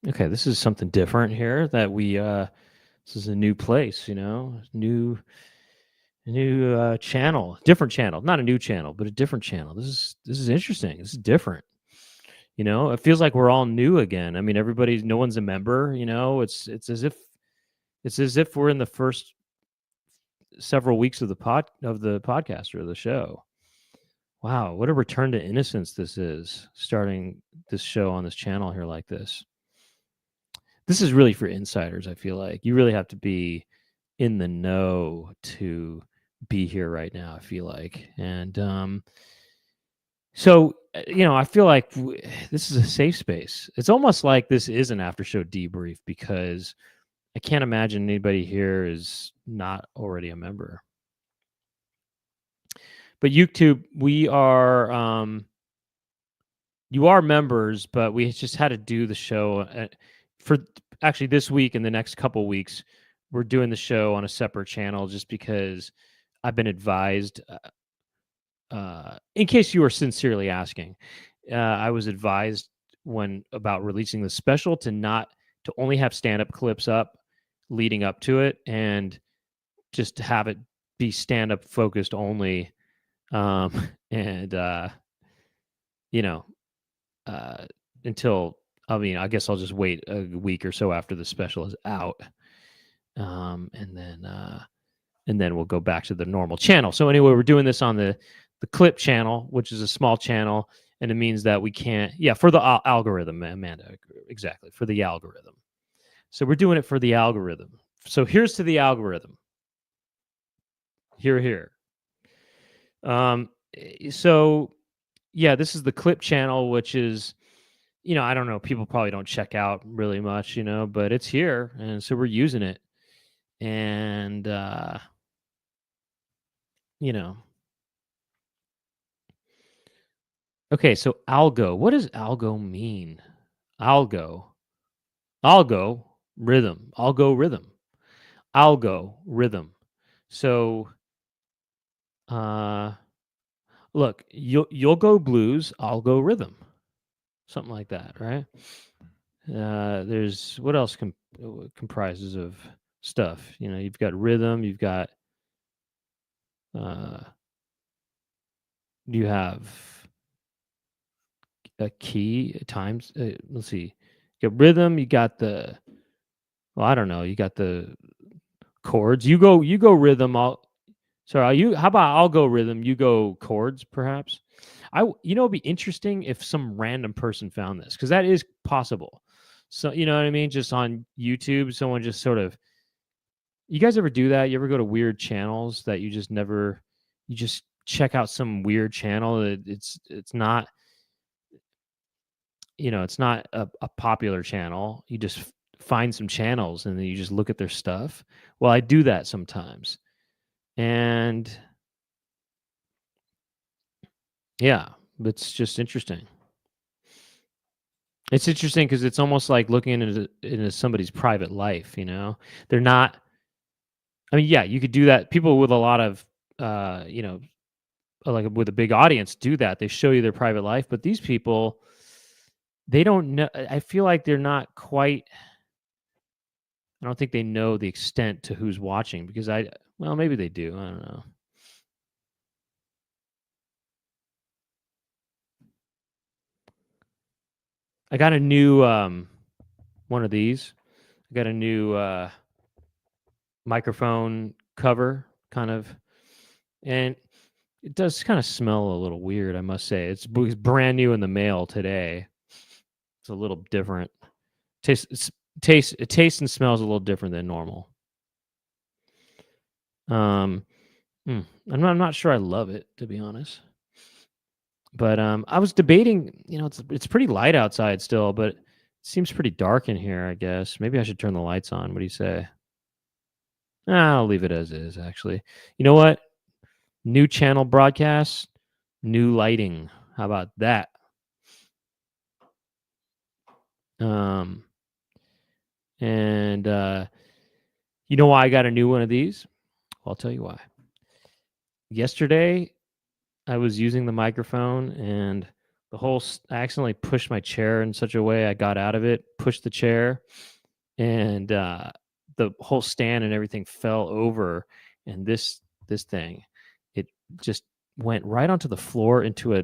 Okay, this is something different here that this is a new place, new channel, different channel, not a new channel, but a different channel. This is interesting. This is different. It feels like we're all new again. I mean, no one's a member, it's as if we're in the first several weeks of the podcast or the show. Wow, what a return to innocence this is, starting this show on this channel here like this. This is really for insiders, I feel like. You really have to be in the know to be here right now, I feel like. And I feel like this is a safe space. It's almost like this is an after show debrief because I can't imagine anybody here is not already a member. But YouTube, you are members, but we just had to do the show for actually this week and the next couple weeks. We're doing the show on a separate channel just because I've been advised. In case you were sincerely asking, I was advised about releasing the special to only have stand-up clips up leading up to it, and just to have it be stand-up focused only. And you know, until I guess I'll just wait a week or so after the special is out, and then we'll go back to the normal channel. So anyway, we're doing this on the clip channel, which is a small channel, and it means that we can't. Yeah, for the algorithm, Amanda, exactly, for the algorithm. So we're doing it for the algorithm. So here's to the algorithm. Here. So yeah, this is the clip channel, which is, I don't know, people probably don't check out really much, but it's here, and so we're using it. And okay, so algo. What does algo mean? Algo. Rhythm. Algo rhythm. So look, you'll go blues, I'll go rhythm. Something like that, right? There's what else comprises of stuff? You've got rhythm, you've got you have a key at times. Let's see. You got rhythm, you got I don't know, you got the chords. You go rhythm, how about I'll go rhythm, you go chords, perhaps? It'd be interesting if some random person found this, because that is possible. So, you know what I mean? Just on YouTube, someone just sort of. You guys ever do that? You ever go to weird channels that you just check out some weird channel that it's not, it's not a popular channel. You just find some channels and then you just look at their stuff. Well, I do that sometimes. And yeah, it's just interesting. It's interesting because it's almost like looking into somebody's private life. They're not. I mean, yeah, you could do that. People with a lot of, like with a big audience, do that. They show you their private life, but these people, they don't know. I feel like they're not quite. I don't think they know the extent to who's watching, because well, maybe they do. I don't know. I got a new one of these. I got a new microphone cover, kind of, and it does kind of smell a little weird, I must say. It's brand new in the mail today. It's a little different. It tastes and smells a little different than normal. I'm not sure I love it, to be honest. But I was debating. It's pretty light outside still, but it seems pretty dark in here, I guess. Maybe I should turn the lights on. What do you say? I'll leave it as is, actually. You know what? New channel broadcast, new lighting. How about that? And you know why I got a new one of these? I'll tell you why. Yesterday, I was using the microphone and I accidentally pushed my chair in such a way I got out of it, pushed the chair, and the whole stand and everything fell over, and this thing, it just went right onto the floor into a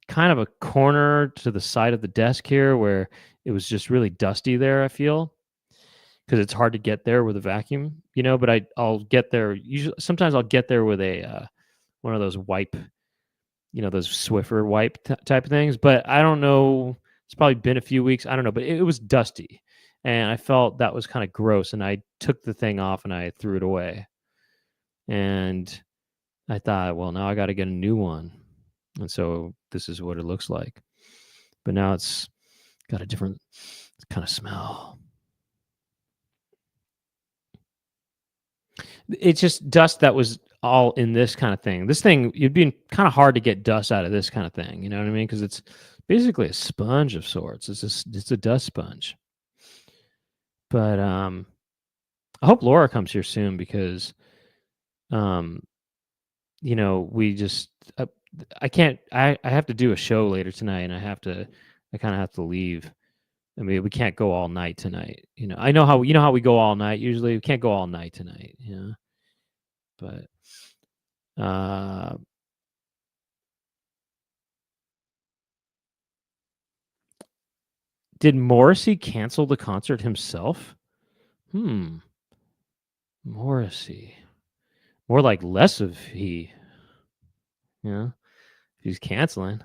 kind of a corner to the side of the desk here where it was just really dusty there, I feel, because it's hard to get there with a vacuum, but I'll get there usually. Sometimes I'll get there with a one of those wipe, those Swiffer wipe type of things. But I don't know. It's probably been a few weeks. I don't know, but it was dusty, and I felt that was kind of gross. And I took the thing off and I threw it away. And I thought, well, now I got to get a new one. And so this is what it looks like. But now it's got a different kind of smell. It's just dust that was all in this kind of thing. This thing, it'd be kind of hard to get dust out of this kind of thing. You know what I mean? Because it's basically a sponge of sorts. It's a dust sponge. But I hope Laura comes here soon because, we just I can't. I have to do a show later tonight, and I kind of have to leave. I mean, we can't go all night tonight. I know how we go all night. Usually, we can't go all night tonight. But did Morrissey cancel the concert himself? Morrissey, more like less of he. Yeah, he's canceling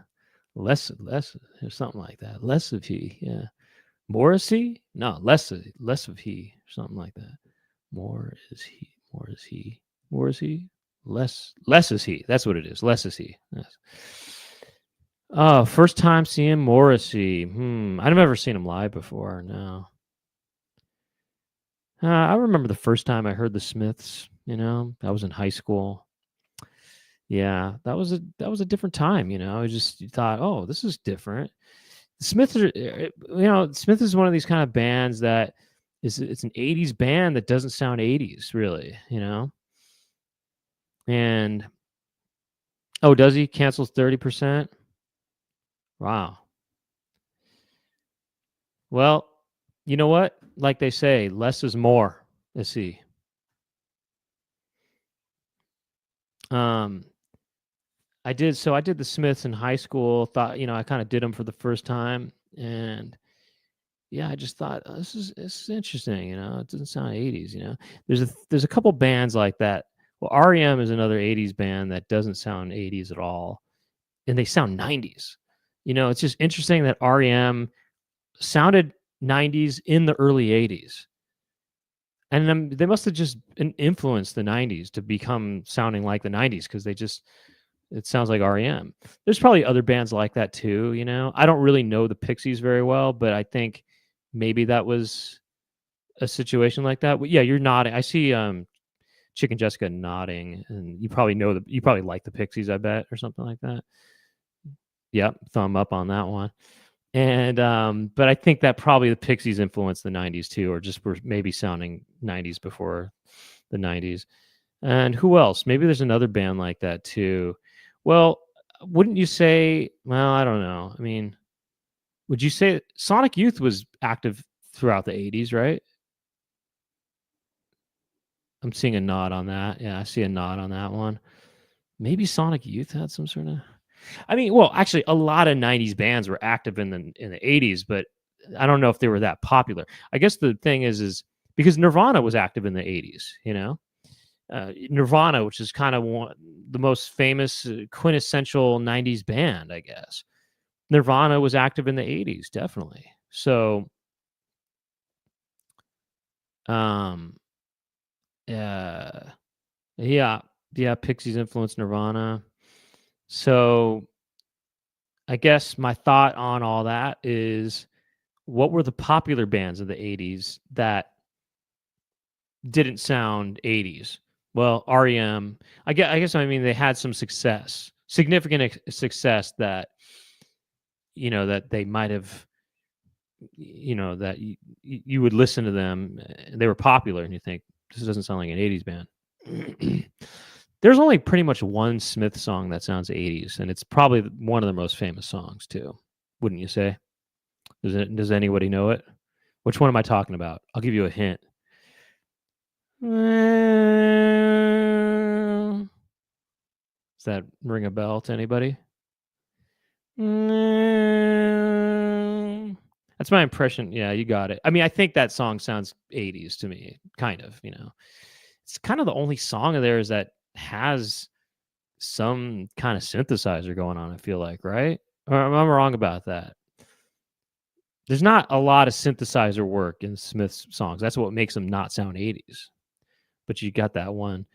less or something like that. Less of he. Yeah, Morrissey. No, less of he or something like that. More is he. More is he. More is he. Less is he. That's what it is. Less is he. Yes. Oh, first time seeing Morrissey. I've never seen him live before. No. I remember the first time I heard the Smiths. I was in high school. Yeah, that was a different time. I just thought, oh, this is different. The Smiths are, Smith is one of these kind of bands that it's an '80s band that doesn't sound '80s really. And oh, does he cancels 30%? Wow. Well, you know what? Like they say, less is more. Let's see. I did the Smiths in high school. Thought, I kind of did them for the first time, and yeah, I just thought, oh, this is interesting. It doesn't sound '80s. There's a couple bands like that. Well, REM is another '80s band that doesn't sound '80s at all, and they sound '90s. It's just interesting that REM sounded '90s in the early '80s. And they must have just influenced the '90s to become sounding like the '90s because it sounds like REM. There's probably other bands like that too. I don't really know the Pixies very well, but I think maybe that was a situation like that. Yeah, you're nodding. I see Chicken Jessica nodding, and you probably you probably like the Pixies, I bet, or something like that. Yep, thumb up on that one. And but I think that probably the Pixies influenced the '90s too, or just were maybe sounding '90s before the '90s. And who else? Maybe there's another band like that too. Well, wouldn't you say? Well, I don't know. I mean, would you say Sonic Youth was active throughout the '80s, right? I'm seeing a nod on that. Yeah, I see a nod on that one. Maybe Sonic Youth had some sort of. I mean, well, actually, a lot of '90s bands were active in the '80s, but I don't know if they were that popular. I guess the thing is because Nirvana was active in the '80s. Nirvana, which is kind of the most famous quintessential '90s band, I guess. Nirvana was active in the '80s, definitely. So, um, yeah, yeah, Pixies influenced Nirvana. So, I guess my thought on all that is, what were the popular bands of the '80s that didn't sound '80s? Well, REM. I mean they had some success, significant success that that they might have, that you would listen to them. They were popular, and you think this doesn't sound like an '80s band. There's only pretty much one Smith song that sounds 80s, and it's probably one of the most famous songs too. Wouldn't you say? Does anybody know it? Which one am I talking about? I'll give you a hint. Does that ring a bell to anybody? That's my impression. Yeah, you got it. I mean, I think that song sounds 80s to me, kind of, It's kind of the only song of theirs that has some kind of synthesizer going on, I feel like, right? Or am I wrong about that? There's not a lot of synthesizer work in Smith's songs. That's what makes them not sound 80s. But you got that one.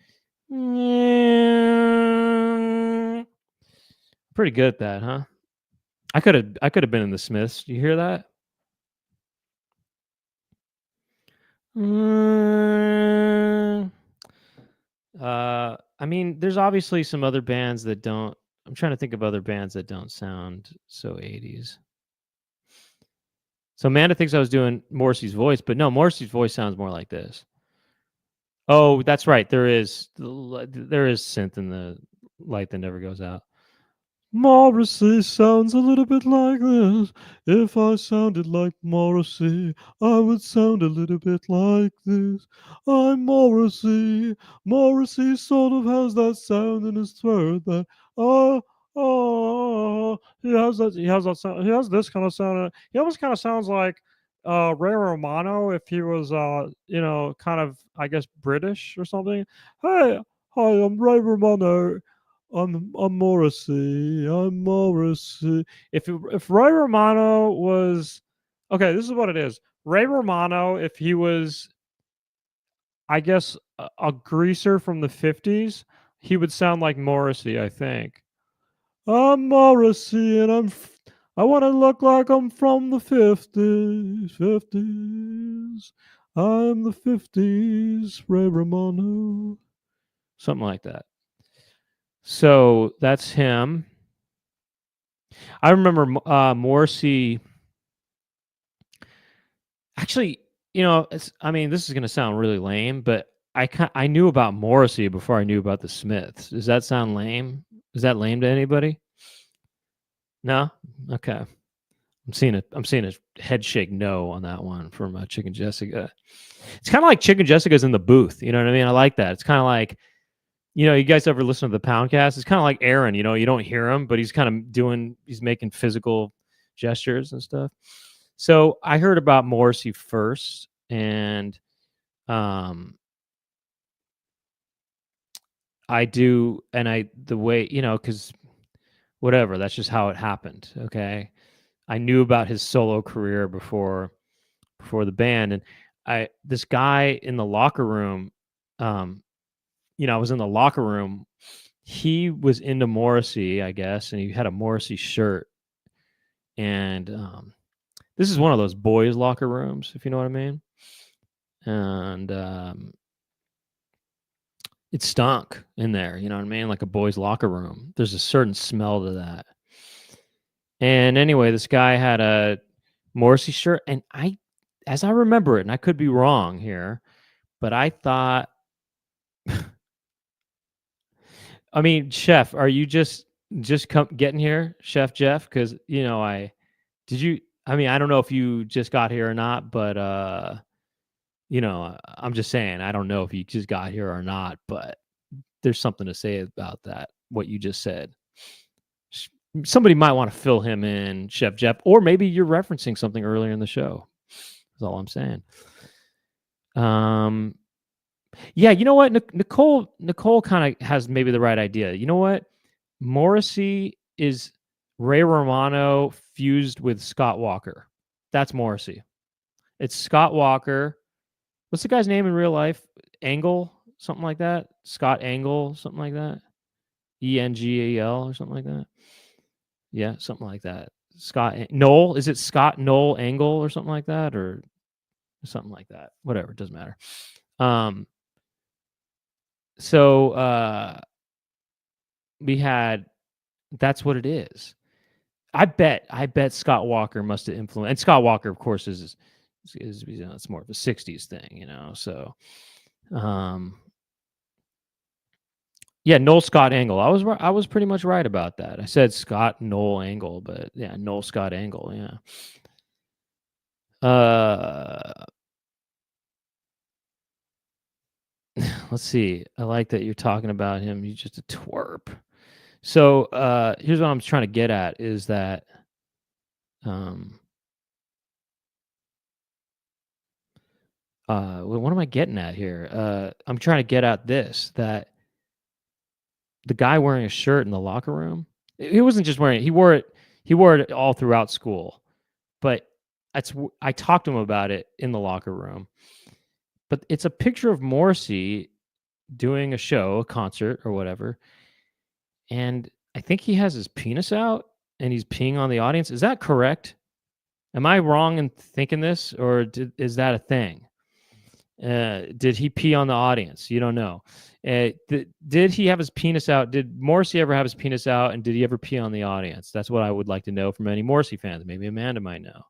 Pretty good at that, huh? I could have been in the Smiths. You hear that? I mean, there's obviously some other bands that don't. I'm trying to think of other bands that don't sound so 80s. So Amanda thinks I was doing Morrissey's voice, but no, Morrissey's voice sounds more like this. Oh, that's right. There is synth in the light that never goes out. Morrissey sounds a little bit like this. If I sounded like Morrissey, I would sound a little bit like this. I'm Morrissey. Morrissey sort of has that sound in his throat that he has that sound. He has this kind of sound. He almost kind of sounds like Ray Romano if he was kind of, I guess, British or something. Hey, hi, I'm Ray Romano. I'm Morrissey. I'm Morrissey. If Ray Romano was okay, this is what it is. Ray Romano, if he was, I guess, a greaser from the 50s, he would sound like Morrissey, I think. I'm Morrissey, and I want to look like I'm from the 50s. 50s. I'm the 50s, Ray Romano. Something like that. So that's him. I remember Morrissey. Actually, I mean, this is going to sound really lame, but I knew about Morrissey before I knew about the Smiths. Does that sound lame? Is that lame to anybody? No. Okay. I'm seeing a head shake no on that one from Chicken Jessica. It's kind of like Chicken Jessica's in the booth. You know what I mean? I like that. It's kind of like, you guys ever listen to the Poundcast? It's kind of like Aaron. You don't hear him, but he's making physical gestures and stuff. So I heard about Morrissey first, and the way, because whatever, that's just how it happened. Okay, I knew about his solo career before the band, and this guy in the locker room, I was in the locker room. He was into Morrissey, I guess, and he had a Morrissey shirt, and this is one of those boys' locker rooms, if you know what I mean. And it stunk in there, you know what I mean? Like a boys' locker room. There's a certain smell to that. And anyway, this guy had a Morrissey shirt, and as I remember it, and I could be wrong here, but I thought, I mean, Chef, are you just getting here, Chef Jeff? Because I mean, I don't know if you just got here or not, but I'm just saying, I don't know if you just got here or not, but there's something to say about that, what you just said. Somebody might want to fill him in, Chef Jeff, or maybe you're referencing something earlier in the show. That's all I'm saying. Yeah, you know what? Nicole kind of has maybe the right idea. You know what? Morrissey is Ray Romano fused with Scott Walker. That's Morrissey. It's Scott Walker. What's the guy's name in real life? Angle, something like that. Scott Angle, something like that. Engal or something like that. Yeah, something like that. Scott Noel. Is it Scott Noel Angle or something like that, or something like that? Whatever, it doesn't matter. So we had. That's what it is. I bet Scott Walker must have influenced. And Scott Walker, of course, is it's more of a '60s thing, So, yeah, Yeah, Noel Scott Angle. I was pretty much right about that. I said Scott Noel Angle, but yeah, Noel Scott Angle. Yeah. Let's see. I like that you're talking about him. He's just a twerp. So here's what I'm trying to get at is that what am I getting at here? I'm trying to get at this, that the guy wearing a shirt in the locker room, he wasn't just wearing it. He wore it all throughout school. But I talked to him about it in the locker room. But it's a picture of Morrissey doing a show, a concert or whatever. And I think he has his penis out and he's peeing on the audience. Is that correct? Am I wrong in thinking this, or is that a thing? Did he pee on the audience? You don't know. Did he have his penis out? Did Morrissey ever have his penis out, and did he ever pee on the audience? That's what I would like to know from any Morrissey fans. Maybe Amanda might know.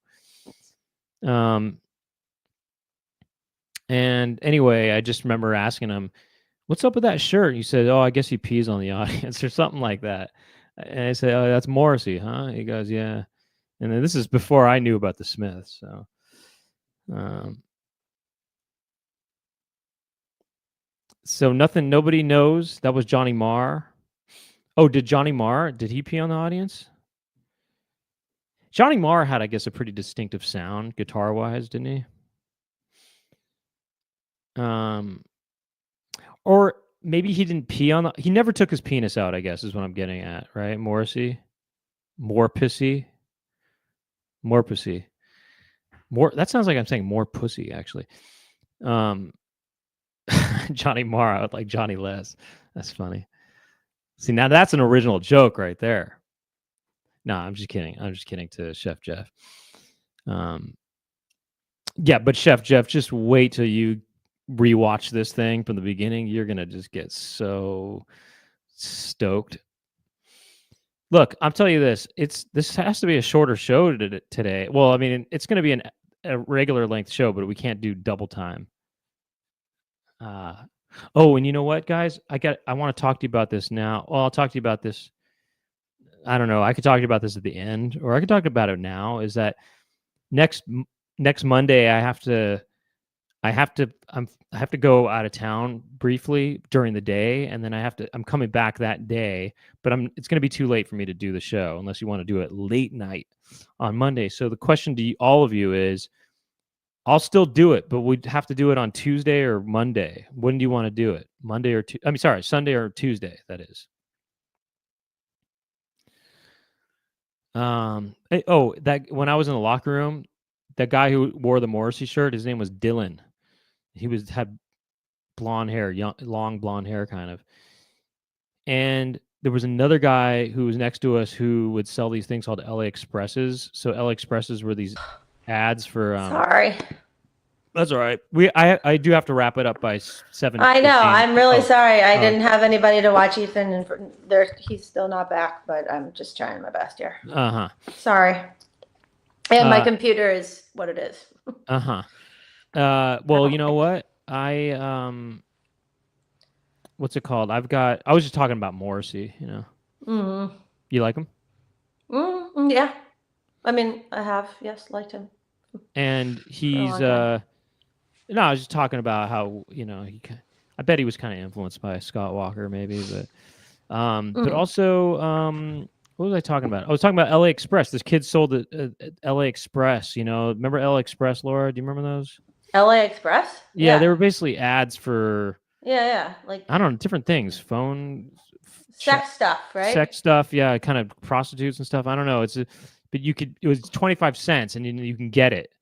And anyway, I just remember asking him, "What's up with that shirt?" He said, "Oh, I guess he pees on the audience," or something like that. And I said, "Oh, that's Morrissey, huh?" He goes, "Yeah." And then this is before I knew about the Smiths, so nobody knows. That was Johnny Marr. Oh, did he pee on the audience? Johnny Marr had, I guess, a pretty distinctive sound guitar-wise, didn't he? Or maybe he didn't pee on he never took his penis out, I guess, is what I'm getting at, right? Morrissey? More pussy? More pussy. More, that sounds like I'm saying more pussy, actually. Johnny Marr, I would like Johnny Les. That's funny. See, now that's an original joke right there. No, I'm just kidding. I'm just kidding to Chef Jeff. Yeah, but Chef Jeff, just wait till you rewatch this thing from the beginning. You're gonna just get so stoked. Look, I'm telling you this. This has to be a shorter show today. Well, I mean, it's going to be a regular length show, but we can't do double time. Oh, and you know what, guys? I want to talk to you about this now. Well, I'll talk to you about this. I don't know. I could talk to you about this at the end, or I could talk about it now. Is that next Monday? I have to go out of town briefly during the day, and then I'm coming back that day, but it's going to be too late for me to do the show unless you want to do it late night on Monday. So the question to all of you is, I'll still do it, but we'd have to do it on Tuesday or Monday. When do you want to do it? Monday or Sunday or Tuesday, that is. That when I was in the locker room, that guy who wore the Morrissey shirt, his name was Dylan. He had blonde hair, long blonde hair, kind of. And there was another guy who was next to us who would sell these things called LA Expresses. So LA Expresses were these ads for. Sorry. That's all right. I do have to wrap it up by 7. I know. I'm really sorry. I didn't have anybody to watch Ethan, and he's still not back. But I'm just trying my best here. Sorry. And my computer is what it is. Well, you know what? What's it called? I was just talking about Morrissey, you know. Mm-hmm. You like him? Yeah. I mean, I have, yes, liked him. And he's, no, I was just talking about how, you know, I bet he was kind of influenced by Scott Walker, maybe, but also, what was I talking about? I was talking about LA Express. This kid sold LA Express, you know. Remember LA Express, Laura? Do you remember those? LA Express? Yeah, they were basically ads for. Yeah, like I don't know, different things, phone, sex stuff, right? Sex stuff, yeah, kind of prostitutes and stuff. I don't know. But it was 25 cents, and you can get it.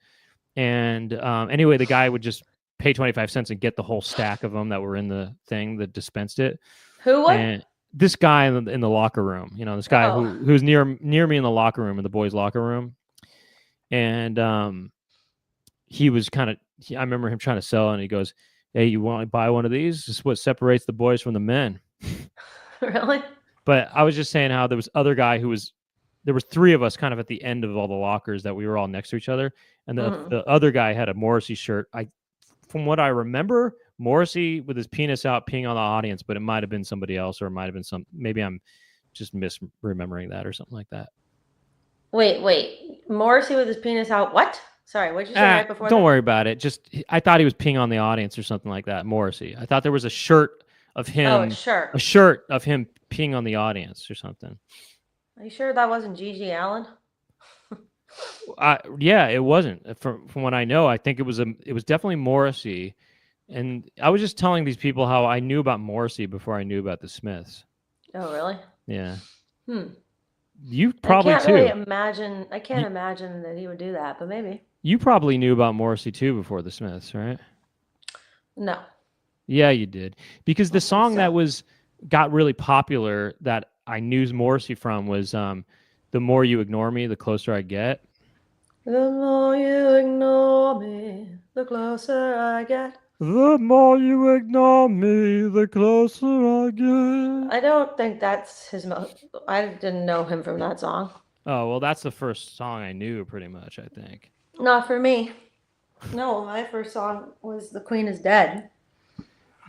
And anyway, the guy would just pay 25 cents and get the whole stack of them that were in the thing that dispensed it. Who would? And this guy in the locker room, you know, this guy who's near me in the locker room, in the boys' locker room, and he was kind of. I remember him trying to sell, and he goes, "Hey, you want to buy one of these? This is what separates the boys from the men." Really? But I was just saying how there was other guy there was 3 of us kind of at the end of all the lockers that we were all next to each other. And the other guy had a Morrissey shirt. From what I remember, Morrissey with his penis out peeing on the audience, but it might have been somebody else, or it might have been maybe I'm just misremembering that or something like that. Wait. Morrissey with his penis out. What? Sorry, what did you say right before Don't worry about it. Just I thought he was peeing on the audience or something like that. Morrissey. I thought there was a shirt of him. Oh, a shirt. A shirt of him peeing on the audience or something. Are you sure that wasn't Gigi Allen? Yeah, it wasn't. From what I know, I think it was definitely Morrissey. And I was just telling these people how I knew about Morrissey before I knew about the Smiths. Oh, really? Yeah. Hmm. You probably I can't too. really imagine. I can't imagine that he would do that, but maybe. You probably knew about Morrissey too before the Smiths, right? No. Yeah, you did. Because the song that got really popular that I knew Morrissey from was "The More You Ignore Me, the Closer I Get." The more you ignore me, the closer I get. The more you ignore me, the closer I get. I don't think that's his I didn't know him from that song. Oh, well, that's the first song I knew, pretty much, I think. Not for me. No, my first song was "The Queen Is Dead."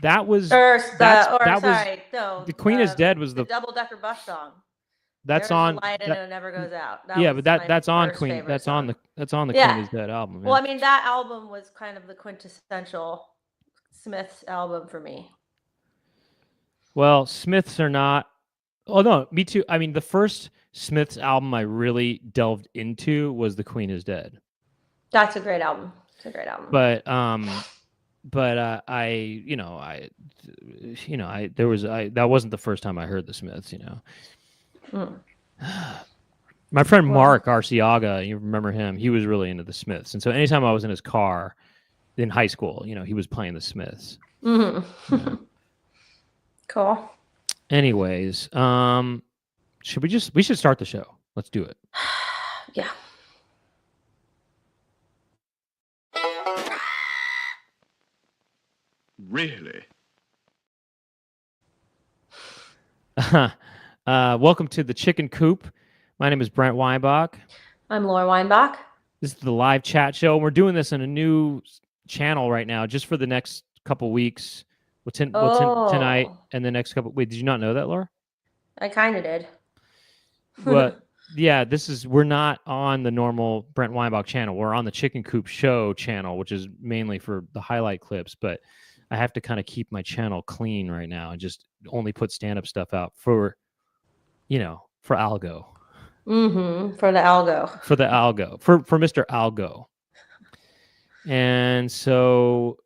That was... The Queen Is Dead was the double-decker bus song. That's There's on... a light and it never goes out. That's on Queen. That's on the Queen Is Dead album. Well, I mean, that album was kind of the quintessential Smiths album for me. Well, Smiths are not... Oh, no, me too. I mean, the first Smiths album I really delved into was The Queen Is Dead. That's a great album. It's a great album. But that wasn't the first time I heard the Smiths, My friend Mark Arciaga, you remember him? He was really into the Smiths, and so anytime I was in his car in high school, he was playing the Smiths. Mm-hmm. Cool. Anyways, we should start the show. Let's do it. Yeah. Really? Welcome to the Chicken Coop. My name is Brent Weinbach. I'm Laura Weinbach. This is the live chat show. We're doing this on a new channel right now, just for the next couple weeks. What's in tonight and the next couple. Wait, did you not know that, Laura? I kind of did. Well, yeah, we're not on the normal Brent Weinbach channel. We're on the Chicken Coop show channel, which is mainly for the highlight clips, but I have to kind of keep my channel clean right now and just only put stand-up stuff out for Algo. Mm-hmm. For the Algo. For the Algo. For Mr. Algo. And so,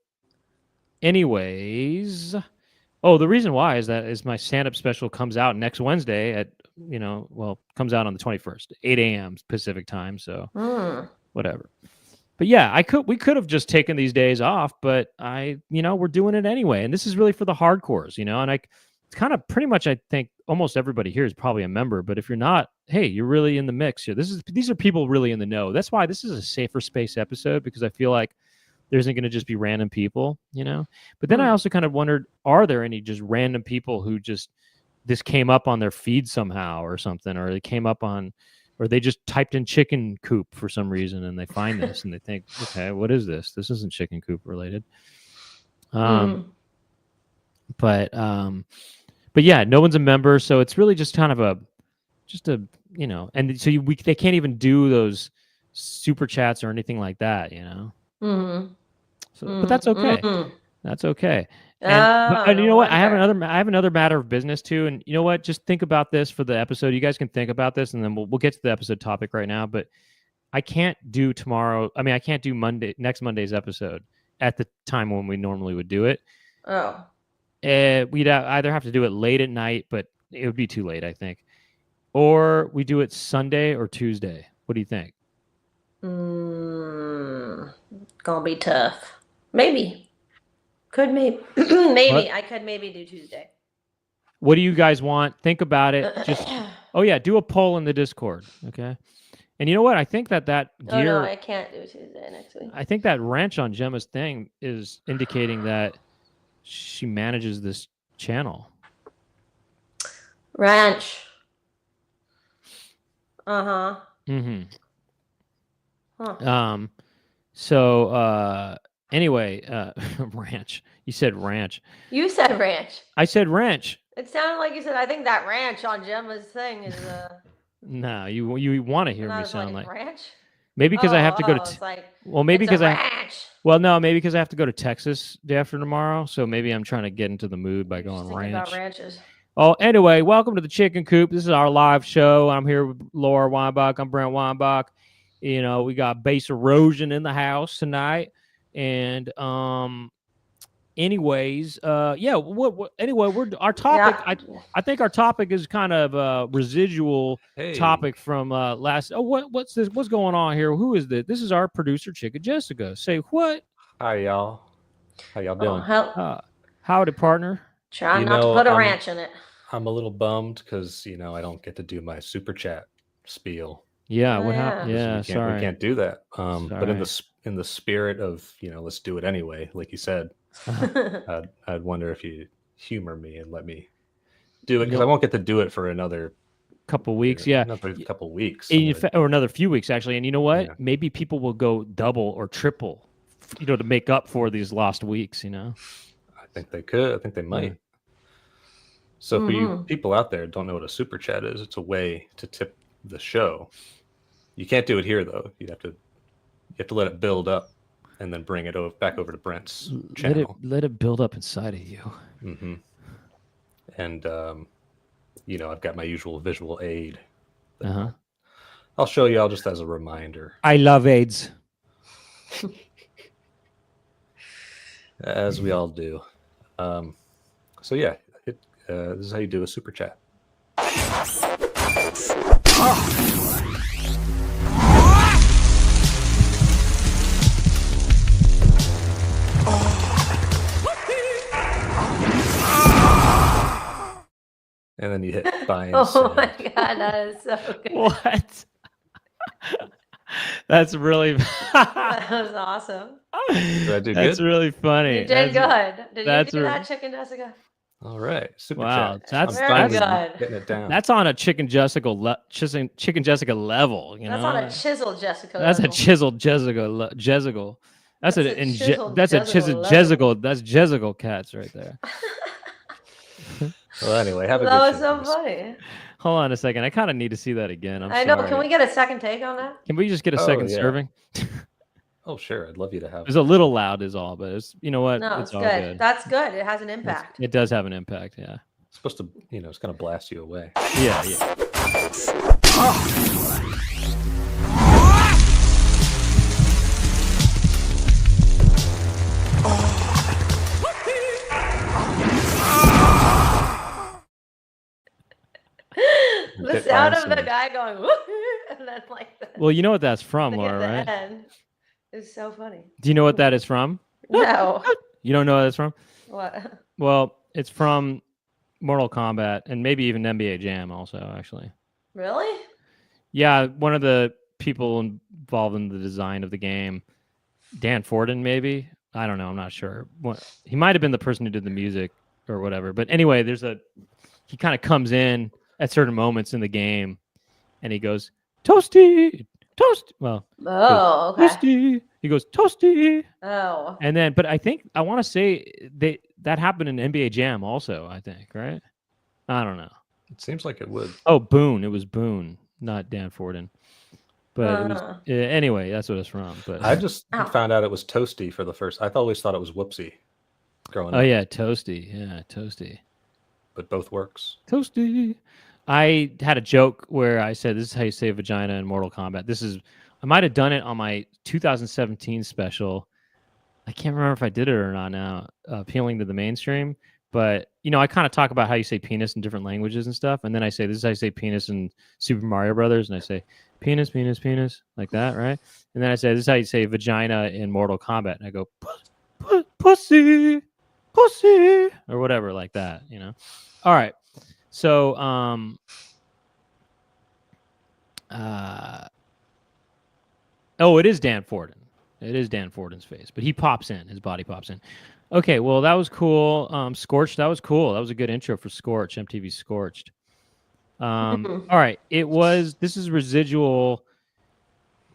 anyways, the reason why is my stand-up special comes out next Wednesday at, comes out on the 21st, 8 a.m. Pacific time. So whatever. But yeah, we could have just taken these days off, but we're doing it anyway. And this is really for the hardcores, and it's kind of pretty much, I think almost everybody here is probably a member, but if you're not, hey, you're really in the mix here. These are people really in the know. That's why this is a safer space episode, because I feel like there isn't going to just be random people, But then I also kind of wondered, are there any just random people who this came up on their feed somehow or something, or or they just typed in Chicken Coop for some reason and they find this and they think, okay, what is this? This isn't Chicken Coop related. But yeah, no one's a member, so it's really just kind of and so they can't even do those super chats or anything like that, Mm-hmm. So, but that's okay. Mm-hmm. That's okay. And you know what? I have another matter of business too. And you know what? Just think about this for the episode. You guys can think about this, and then we'll get to the episode topic right now. But I can't do tomorrow. I mean, I can't do next Monday's episode at the time when we normally would do it. Oh. We'd either have to do it late at night, but it would be too late, I think. Or we do it Sunday or Tuesday. What do you think? Gonna be tough. Maybe. Maybe. I could maybe do Tuesday. What do you guys want? Think about it. Just do a poll in the Discord, okay? And you know what? I think that gear... Oh, no, I can't do Tuesday next week. I think that wrench on Gemma's thing is indicating that she manages this channel. Ranch. Mm-hmm. Huh. So Anyway, ranch. You said ranch. You said ranch. I said ranch. It sounded like you said, I think that ranch on Gemma's thing is No, you want to hear me sound like ranch? Maybe because I have to go to maybe because no, maybe because I have to go to Texas day after tomorrow, so maybe I'm trying to get into the mood by going ranch. About ranches. Oh, anyway, welcome to the Chicken Coop. This is our live show. I'm here with Laura Weinbach. I'm Brent Weinbach. You know, we got Base Erosion in the house tonight, and anyways, anyway, our topic. Yeah. I think our topic is kind of a residual topic from last. Oh, what's this? What's going on here? Who is this? This is our producer, Chicken Jessica. Say what? Hi, y'all. How y'all doing? Howdy, partner. Trying not to put a ranch in it. I'm a little bummed because I don't get to do my super chat spiel. Yeah, what happened? Yeah, we can't do that. But in the spirit of let's do it anyway, like you said. I'd wonder if you humor me and let me do it because I won't get to do it for another couple weeks. Another couple weeks, or another few weeks actually. And you know what? Yeah. Maybe people will go double or triple, to make up for these lost weeks. I think they could. I think they might. Yeah. So for you people out there who don't know what a super chat is, it's a way to tip the show. You can't do it here though. You have to let it build up. And then bring it back over to Brent's channel. Let it build up inside of you. Mm-hmm. And I've got my usual visual aid. I'll show you all just as a reminder. I love aids. As we all do. So yeah, this is how you do a super chat. And then you hit buy and send. My god, that is so good. What? That's really that was awesome. Did I do That's good? Really funny. You did good. Did you do that, Chicken Jessica? All right. Super chat. That's very good. Getting it down. That's on a Chicken Jessica level. That's on a chiseled Jessica level. That's a chiseled Jessica. That's a chiseled Jessica. That's Jessica cats right there. Well, anyway, have a good That was so funny. Hold on a second. I kind of need to see that again. I know. Can we get a second take on that? Can we just get a second serving? Oh, sure. I'd love you to have. It's a little loud is all, but it's, you know what? No, it's good. That's good. It has an impact. It does have an impact, yeah. It's supposed to, it's going to blast you away. Yeah. The sound of the guy going, woo, and then well, you know what that's from, Laura, right? It's so funny. Do you know what that is from? No. You don't know what it's from? What? Well, it's from Mortal Kombat and maybe even NBA Jam also, actually. Really? Yeah, one of the people involved in the design of the game, Dan Forden, maybe? I don't know. I'm not sure. He might have been the person who did the music or whatever. But anyway, he kind of comes in at certain moments in the game and he goes, Toasty, toast. Well, okay. Toasty. He goes, Toasty. Oh. And then, but I want to say that happened in NBA Jam also, I think, right? I don't know. It seems like it would. Oh, Boone. It was Boone, not Dan Forden. But it was, anyway, that's what it's from. But I just found out it was Toasty for the first. I always thought it was Whoopsie growing up. Oh, yeah, Toasty. Yeah, Toasty. But both works. Toasty. I had a joke where I said, this is how you say vagina in Mortal Kombat. I might have done it on my 2017 special. I can't remember if I did it or not now, appealing to the mainstream. But, I kind of talk about how you say penis in different languages and stuff. And then I say, this is how you say penis in Super Mario Brothers. And I say, penis, penis, penis, like that, right? And then I say, this is how you say vagina in Mortal Kombat. And I go, pussy, pussy, or whatever like that, All right. So, it is Dan Forden. It is Dan Forden's face, but he pops in. His body pops in. Okay, well, that was cool. Scorched, that was cool. That was a good intro for Scorch, MTV Scorched. All right, this is residual.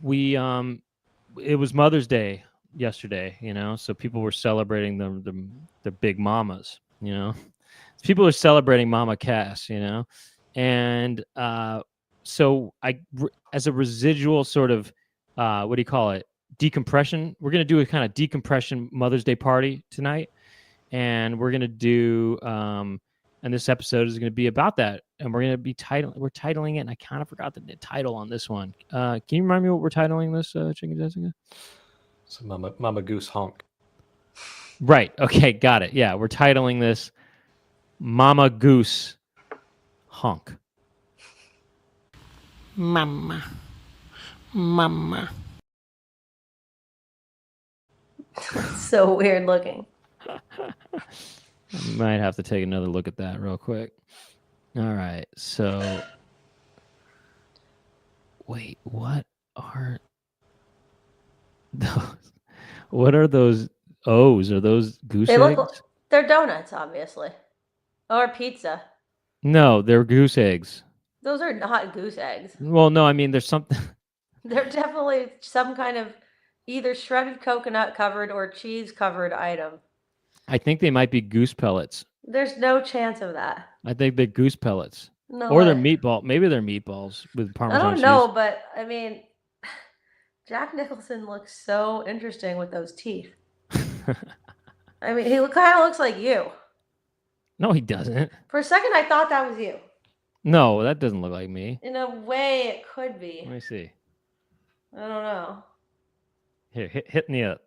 It was Mother's Day yesterday, so people were celebrating the big mamas, people are celebrating Mama Cass, and so as a residual sort of what do you call it, decompression, we're going to do a kind of decompression Mother's Day party tonight, and we're going to do and this episode is going to be about that, and we're going to be titling it, and I kind of forgot the title on this one. Can you remind me what we're titling this, Chicken Jessica? So Mama Goose honk. Right. Okay, got it. Yeah, we're titling this Mama Goose honk. Mama. So weird looking. I might have to take another look at that real quick. All right. So, wait, what are those? What are those O's? Are those goose eggs? They're donuts, obviously. Or pizza. No, they're goose eggs. Those are not goose eggs. Well, no, I mean, there's something. They're definitely some kind of either shredded coconut covered or cheese covered item. I think they might be goose pellets. There's no chance of that. I think they're goose pellets. No. Or they're meatball. Maybe they're meatballs with Parmesan cheese. I don't know, but I mean, Jack Nicholson looks so interesting with those teeth. I mean, he kind of looks like you. No, he doesn't. For a second, I thought that was you. No, that doesn't look like me. In a way, it could be. Let me see. I don't know. Here, hit me up.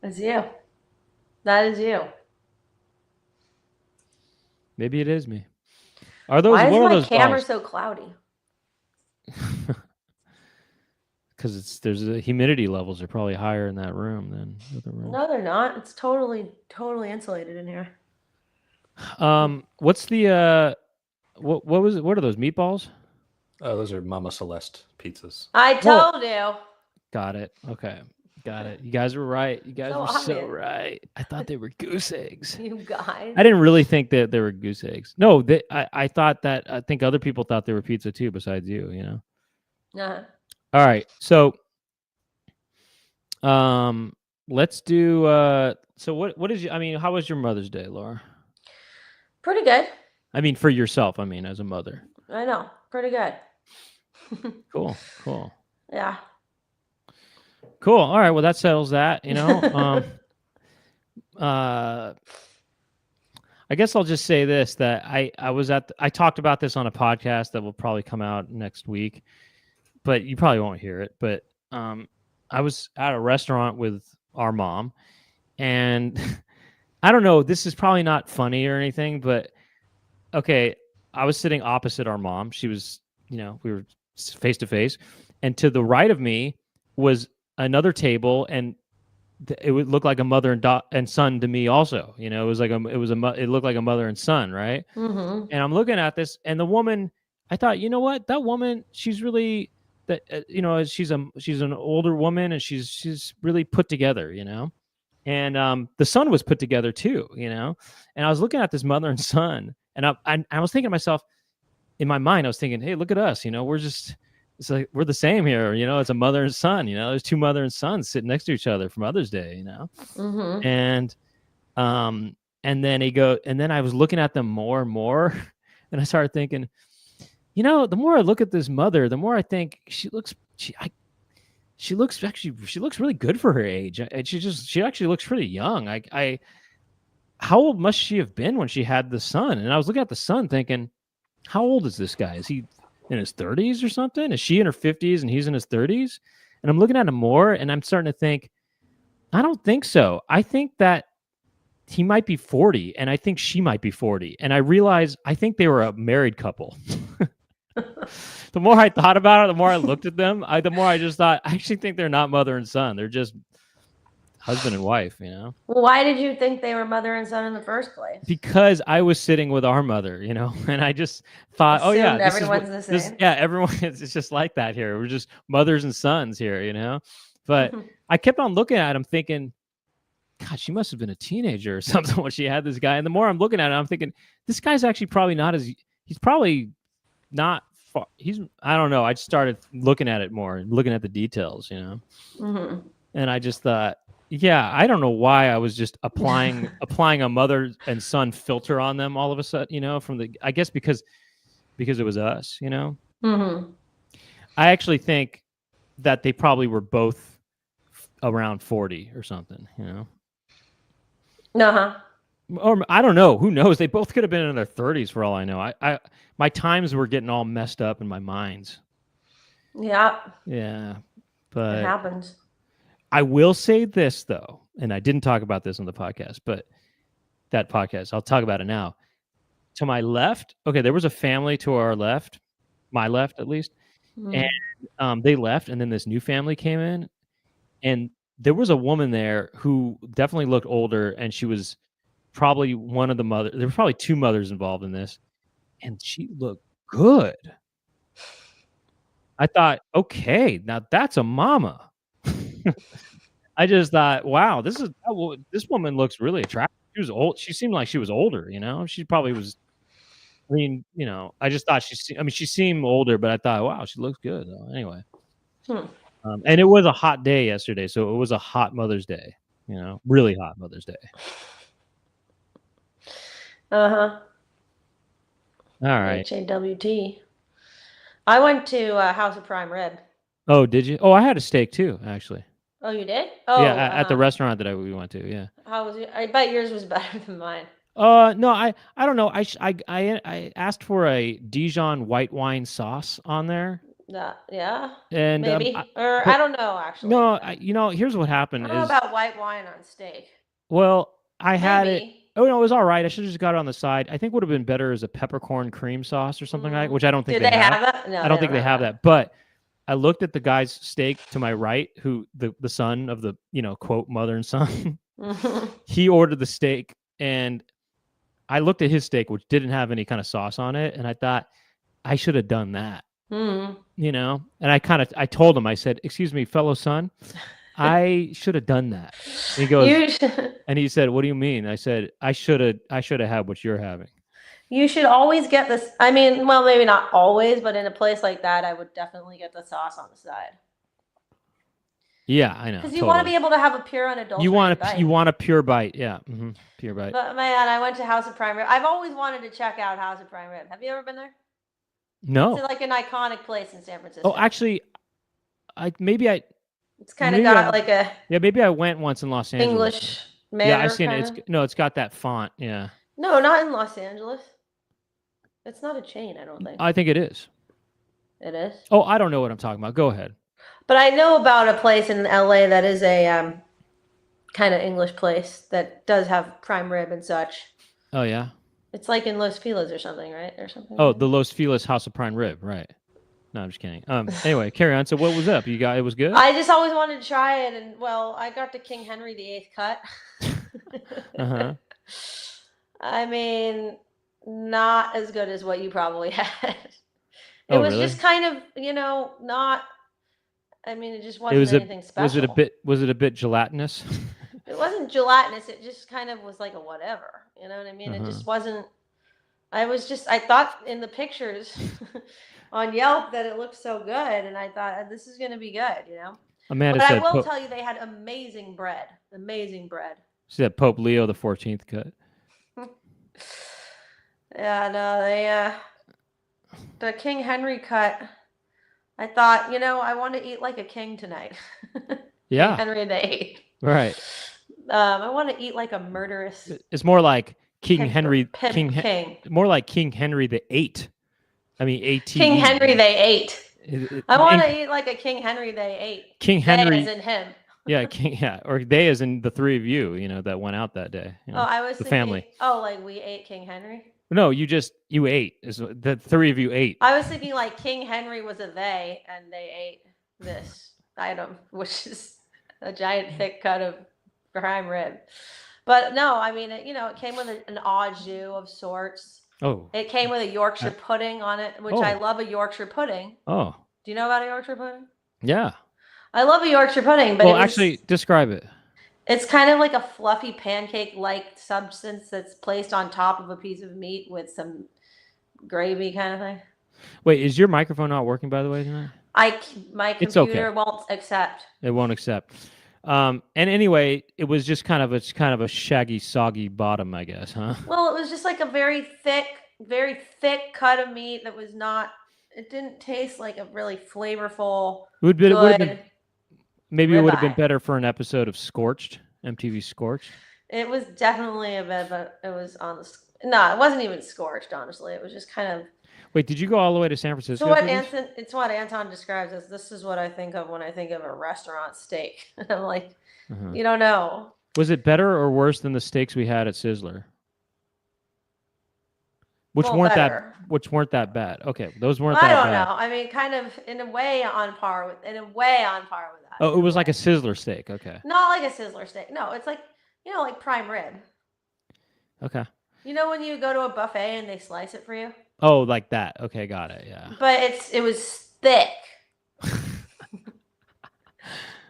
It's you. That is you. Maybe it is me. Are those? Why what is are my those camera balls? so cloudy? Because there's the humidity levels are probably higher in that room than other rooms. No, they're not. It's totally insulated in here. What's the what was it? What are those meatballs? Oh, those are Mama Celeste pizzas. I told you. Got it. Okay. Got it. You guys were right. You guys were so right. I thought they were goose eggs. You guys. I didn't really think that they were goose eggs. No, I thought that. I think other people thought they were pizza too, besides you. Uh-huh. All right. So, let's do. So what is? I mean, how was your Mother's Day, Laura? Pretty good. I mean, for yourself. I mean, as a mother. I know. Pretty good. Cool. Yeah. Cool. All right. Well, that settles that. I guess I'll just say this: that I talked about this on a podcast that will probably come out next week, but you probably won't hear it. But I was at a restaurant with our mom, and I don't know. This is probably not funny or anything, but okay. I was sitting opposite our mom. She was, we were face to face, and to the right of me was another table, and it would look like a mother and son to me also. It was like it looked like a mother and son, right? Mm-hmm. And I'm looking at this, and the woman, I thought, you know what, that woman, she's really that she's an older woman, and she's really put together, and the son was put together too, and I was looking at this mother and son, and I was thinking to myself, in my mind, I was thinking, hey, look at us, it's like we're the same here, it's a mother and son, there's two mother and sons sitting next to each other for Mother's Day, Mm-hmm. and then I was looking at them more and more, and I started thinking, the more I look at this mother, the more I think she looks really good for her age. She actually looks pretty young. How old must she have been when she had the son? And I was looking at the son thinking, how old is this guy? Is he in his 30s or something? Is she in her 50s and he's in his 30s? And I'm looking at him more, and I'm starting to think, I don't think so. I think that he might be 40, and I think she might be 40. And I realized I think they were a married couple. The more I thought about it, the more I looked at them, the more I just thought, I actually think they're not mother and son. They're just husband and wife, Well, why did you think they were mother and son in the first place? Because I was sitting with our mother, and I just thought, oh yeah, everyone's the same. Everyone, it's just like that here. We're just mothers and sons here, But I kept on looking at him thinking, God, she must have been a teenager or something when she had this guy. And the more I'm looking at it, I'm thinking, this guy's actually probably not he's probably not far. I don't know. I just started looking at it more and looking at the details, And I just thought, yeah, I don't know why I was just applying a mother and son filter on them all of a sudden, I guess because it was us, I actually think that they probably were both around 40 or something, Or I don't know. Who knows? They both could have been in their 30s for all I know. My times were getting all messed up in my minds. Yeah. Yeah. But it happens. I will say this, though, and I didn't talk about this on the podcast, but that podcast, I'll talk about it now. To my left, okay, there was a family to our left, my left at least, and they left, and then this new family came in, and there was a woman there who definitely looked older, and she was probably one of the mothers. There were probably two mothers involved in this, and she looked good. I thought, okay, now that's a mama. I just thought, wow, this woman looks really attractive. She was old. She seemed like she was older, She probably was. I mean, I just thought she seemed older, but I thought, wow, she looks good. Anyway, and it was a hot day yesterday, so it was a hot Mother's Day. Really hot Mother's Day. All right. HAWT. I went to House of Prime Rib. Oh, did you? Oh, I had a steak too, actually. Oh, you did? Oh, yeah, at the restaurant that we went to. Yeah. How was it? I bet yours was better than mine. No, I don't know. I asked for a Dijon white wine sauce on there. Yeah. And maybe, I don't know actually. No, here's what happened. I don't know about white wine on steak. Well, I had it. Oh no, it was all right. I should have just got it on the side. I think would have been better as a peppercorn cream sauce or something like, which I don't think they have that. No, I don't think they have that. But I looked at the guy's steak to my right, who the son of the quote mother and son. He ordered the steak, and I looked at his steak, which didn't have any kind of sauce on it, and I thought I should have done that. And I told him, I said, "Excuse me, fellow son, I should have done that." And he goes, and he said, "What do you mean?" I said, I should have had what you're having. You should always get this. I mean, well, maybe not always, but in a place like that, I would definitely get the sauce on the side. Yeah, I know. Because you want to be able to have a pure unadulterated bite. You want a pure bite, yeah, pure bite. But man, I went to House of Prime Rib. I've always wanted to check out House of Prime Rib. Have you ever been there? No. It's like an iconic place in San Francisco. Oh, actually, It's kind of got like a. Yeah, maybe I went once in Los Angeles. English manner. Yeah, I've seen it. It's got that font. Yeah. No, not in Los Angeles. It's not a chain, I don't think. I think it is. It is? Oh, I don't know what I'm talking about. Go ahead. But I know about a place in LA that is a kind of English place that does have prime rib and such. Oh, yeah? It's like in Los Feliz or something, right? Or something. Oh, the Los Feliz House of Prime Rib, right. No, I'm just kidding. Anyway, carry on. So what was up? It was good? I just always wanted to try it, and well, I got the King Henry VIII cut. I mean, not as good as what you probably had. It was really? Just kind of, not. I mean, it just wasn't anything special. Was it a bit gelatinous? It wasn't gelatinous. It just kind of was like a whatever. You know what I mean? It just wasn't. I thought in the pictures on Yelp that it looked so good, and I thought this is going to be good, Amanda but said, I will tell you, they had amazing bread. Amazing bread. She said Pope Leo the 14th cut. Yeah, no, the King Henry cut. I thought, I want to eat like a king tonight. Yeah. King Henry VIII. Right. I want to eat like a murderous. It's more like King Henry. More like King Henry VIII. I mean, 18. King Henry VIII. I want to eat like a King Henry VIII. King Henry. They as in him. Yeah, or they as in the three of you, that went out that day. I was the thinking, family. Oh, like we ate King Henry? No, you ate. The three of you ate. I was thinking like King Henry was a they, and they ate this item, which is a giant thick cut of prime rib. But no, I mean, it came with an au jus of sorts. Oh. It came with a Yorkshire pudding on it, which I love a Yorkshire pudding. Oh. Do you know about a Yorkshire pudding? Yeah. I love a Yorkshire pudding, but actually, describe it. It's kind of like a fluffy pancake-like substance that's placed on top of a piece of meat with some gravy kind of thing. Wait, is your microphone not working, by the way, tonight? My It's okay. computer won't accept. It won't accept. And anyway, it was just kind of a shaggy, soggy bottom, I guess, huh? Well, it was just like a very thick cut of meat that was not. It didn't taste like a really flavorful. Maybe it would have ribeye. been better for an episode of Scorched, MTV Scorched. It was definitely a bit, but it was on the. No, it wasn't even scorched. Honestly, it was just kind of. Wait, did you go all the way to San Francisco? So it's what Anton describes as this is what I think of when I think of a restaurant steak. I'm like, you don't know. Was it better or worse than the steaks we had at Sizzler? Which weren't that bad. Okay, those weren't that bad. I don't know. I mean, kind of in a way on par with that. Oh, it was like a Sizzler steak. Okay. Not like a Sizzler steak. No, it's like like prime rib. Okay. You know when you go to a buffet and they slice it for you? Oh, like that. Okay, got it. Yeah. But it was thick.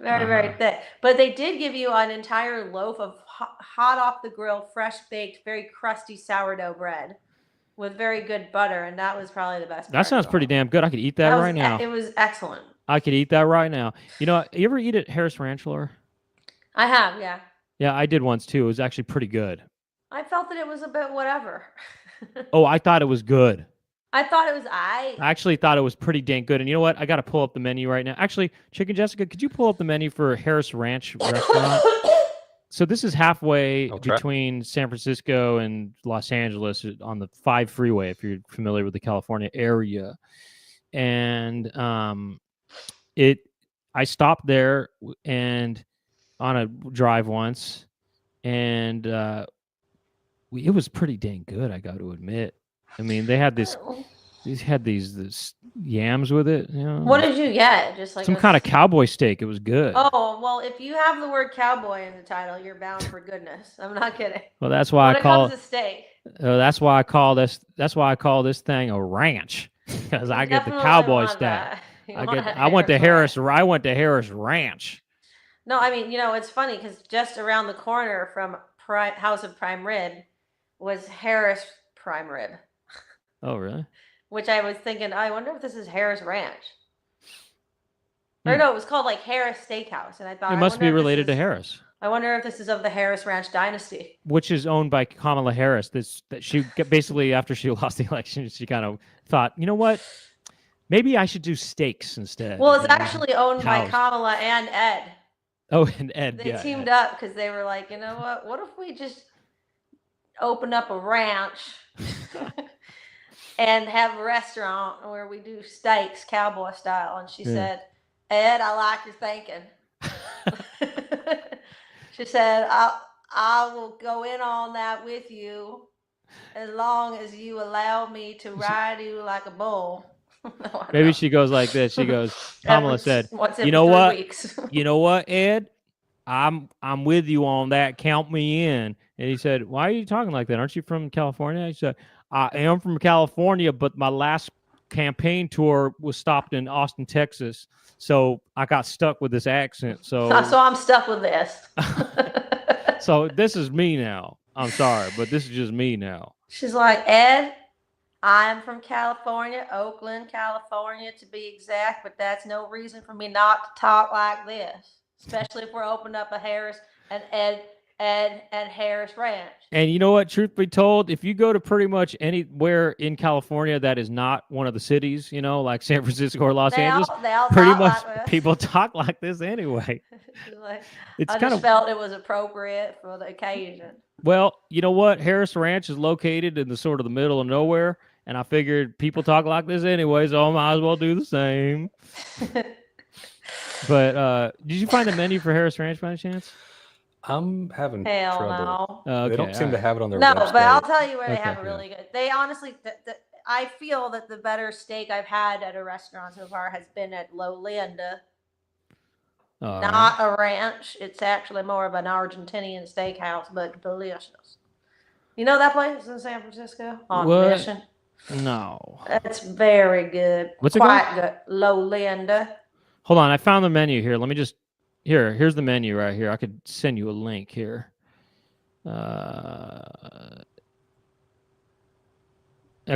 Very, very thick. But they did give you an entire loaf of hot off the grill, fresh baked, very crusty sourdough bread with very good butter, and that was probably the best. That sounds pretty damn good. I could eat that right now. It was excellent. I could eat that right now. You ever eat at Harris Ranch, Laura? I have, yeah. Yeah, I did once too. It was actually pretty good. I felt that it was a bit whatever. Oh, I thought it was good. I thought it was I actually thought it was pretty dang good. And you know what? I got to pull up the menu right now. Actually, Chicken Jessica, could you pull up the menu for Harris Ranch restaurant? So this is halfway between San Francisco and Los Angeles on the 5 freeway, if you're familiar with the California area. And I stopped there and on a drive once, and it was pretty dang good, I got to admit. I mean, they had these yams with it. What did you get? Just like some kind of cowboy steak. It was good. Oh, well, if you have the word cowboy in the title, you're bound for goodness. I'm not kidding. Well, that's why I call it steak. That's why I call this thing a ranch, because I get the cowboy steak. I went to Harris Ranch. No, I mean, it's funny because just around the corner from House of Prime Rib was Harris Prime Rib. Oh, really? Which I was thinking, I wonder if this is Harris Ranch. Or no, it was called like Harris Steakhouse, and I thought it must be related to Harris. I wonder if this is of the Harris Ranch dynasty, which is owned by Kamala Harris. That she basically, after she lost the election, she kind of thought, you know what? Maybe I should do steaks instead. Well, it's actually owned by Kamala and Ed. Oh, and Ed. They teamed up because they were like, you know what? What if we just open up a ranch and have a restaurant where we do steaks, cowboy style? And she said, Ed, I like your thinking. She said, I will go in on that with you as long as you allow me to ride you like a bull. Maybe she goes like this. She goes, Kamala said, you know what? You know what, Ed? I'm with you on that. Count me in. And he said, why are you talking like that? Aren't you from California? He said, I am from California, but my last campaign tour was stopped in Austin, Texas. So I got stuck with this accent. So I'm stuck with this. So this is me now. I'm sorry, but this is just me now. She's like, Ed, I'm from California, Oakland, California to be exact, but that's no reason for me not to talk like this, especially if we're opening up a Harris and Ed and Harris Ranch. And you know what? Truth be told, if you go to pretty much anywhere in California that is not one of the cities, like San Francisco or Los Angeles, pretty much people talk like this anyway. I just felt it was appropriate for the occasion. Well, you know what? Harris Ranch is located in the sort of the middle of nowhere, and I figured people talk like this anyway, so I might as well do the same. But did you find the menu for Harris Ranch by any chance? I'm having trouble. No. They don't seem to have it on their website. No, but I'll tell you where they have a really good. They honestly, I feel that the better steak I've had at a restaurant so far has been at Lolinda. Not a ranch. It's actually more of an Argentinian steakhouse, but delicious. You know that place in San Francisco on Mission? No. It's very good. What's it called? Quite good. Lolinda. Hold on, I found the menu here. Let me just. Here's the menu right here. I could send you a link here. I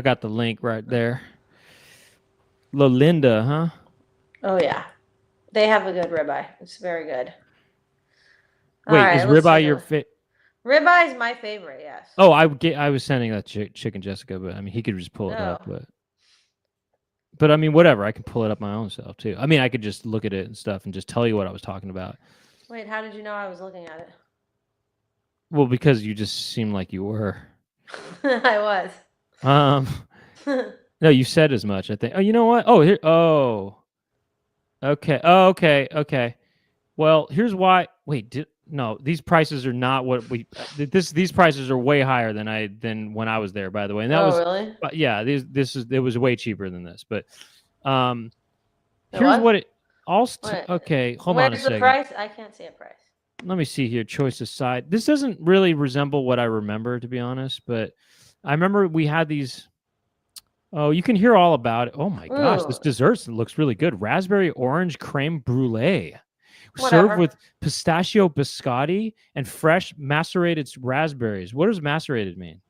got the link right there. Lolinda, huh? Oh yeah, they have a good ribeye. It's very good. Wait, All right, is let's ribeye take your a- favorite? Ribeye is my favorite. Yes. Oh, I was sending that chicken Jessica, but I mean he could just pull it up, Oh. but I mean whatever. I can pull it up my own self too. I mean I could just look at it and stuff and just tell you what I was talking about. Wait, how did you know I was looking at it? Well, because you just seemed like you were. I was. No, you said as much. I think. Oh, you know what? Oh, here. Oh, okay. Oh, okay. Well, here's why. Wait, no, these prices are not what we. These prices are way higher than when I was there. By the way, and that was. Really? Yeah, it was way cheaper than this. But It here's was? what it. Wait, Okay, hold on a Where's the second. price? I can't see a price. Let me see here. Choice aside, this doesn't really resemble what I remember, to be honest. But I remember we had these. Oh, you can hear all about it. Oh my gosh, this Ooh. dessert looks really good. Raspberry orange creme brulee. Whatever. Served with pistachio biscotti and fresh macerated raspberries. What does macerated mean?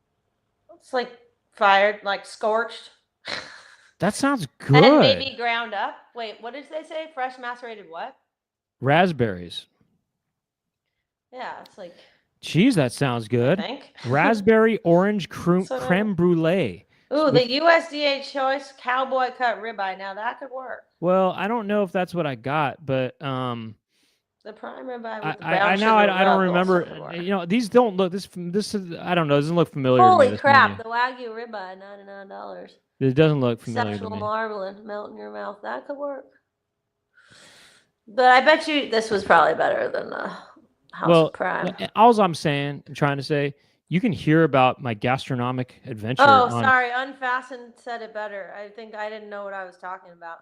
It's like fired, like scorched. That sounds And good. maybe ground up. Wait, what did they say? Fresh macerated what? Raspberries. Yeah, it's like. Jeez, that sounds I good. think. Raspberry orange So creme brulee. Ooh, the USDA choice cowboy cut ribeye. Now that could work. Well, I don't know if that's what I got, but The prime ribeye with the I brown now sugar I don't rub also remember. could work. You know, these don't look. This is I don't know. Doesn't look familiar. Holy to me, this crap! menu. The Wagyu ribeye, $99. It doesn't look familiar Sexual to me. marbling, melt in your mouth. That could work. But I bet you this was probably better than the House of Prime. All I'm saying, I'm trying to say, you can hear about my gastronomic adventure. Oh, sorry. Unfastened said it better. I think I didn't know what I was talking about.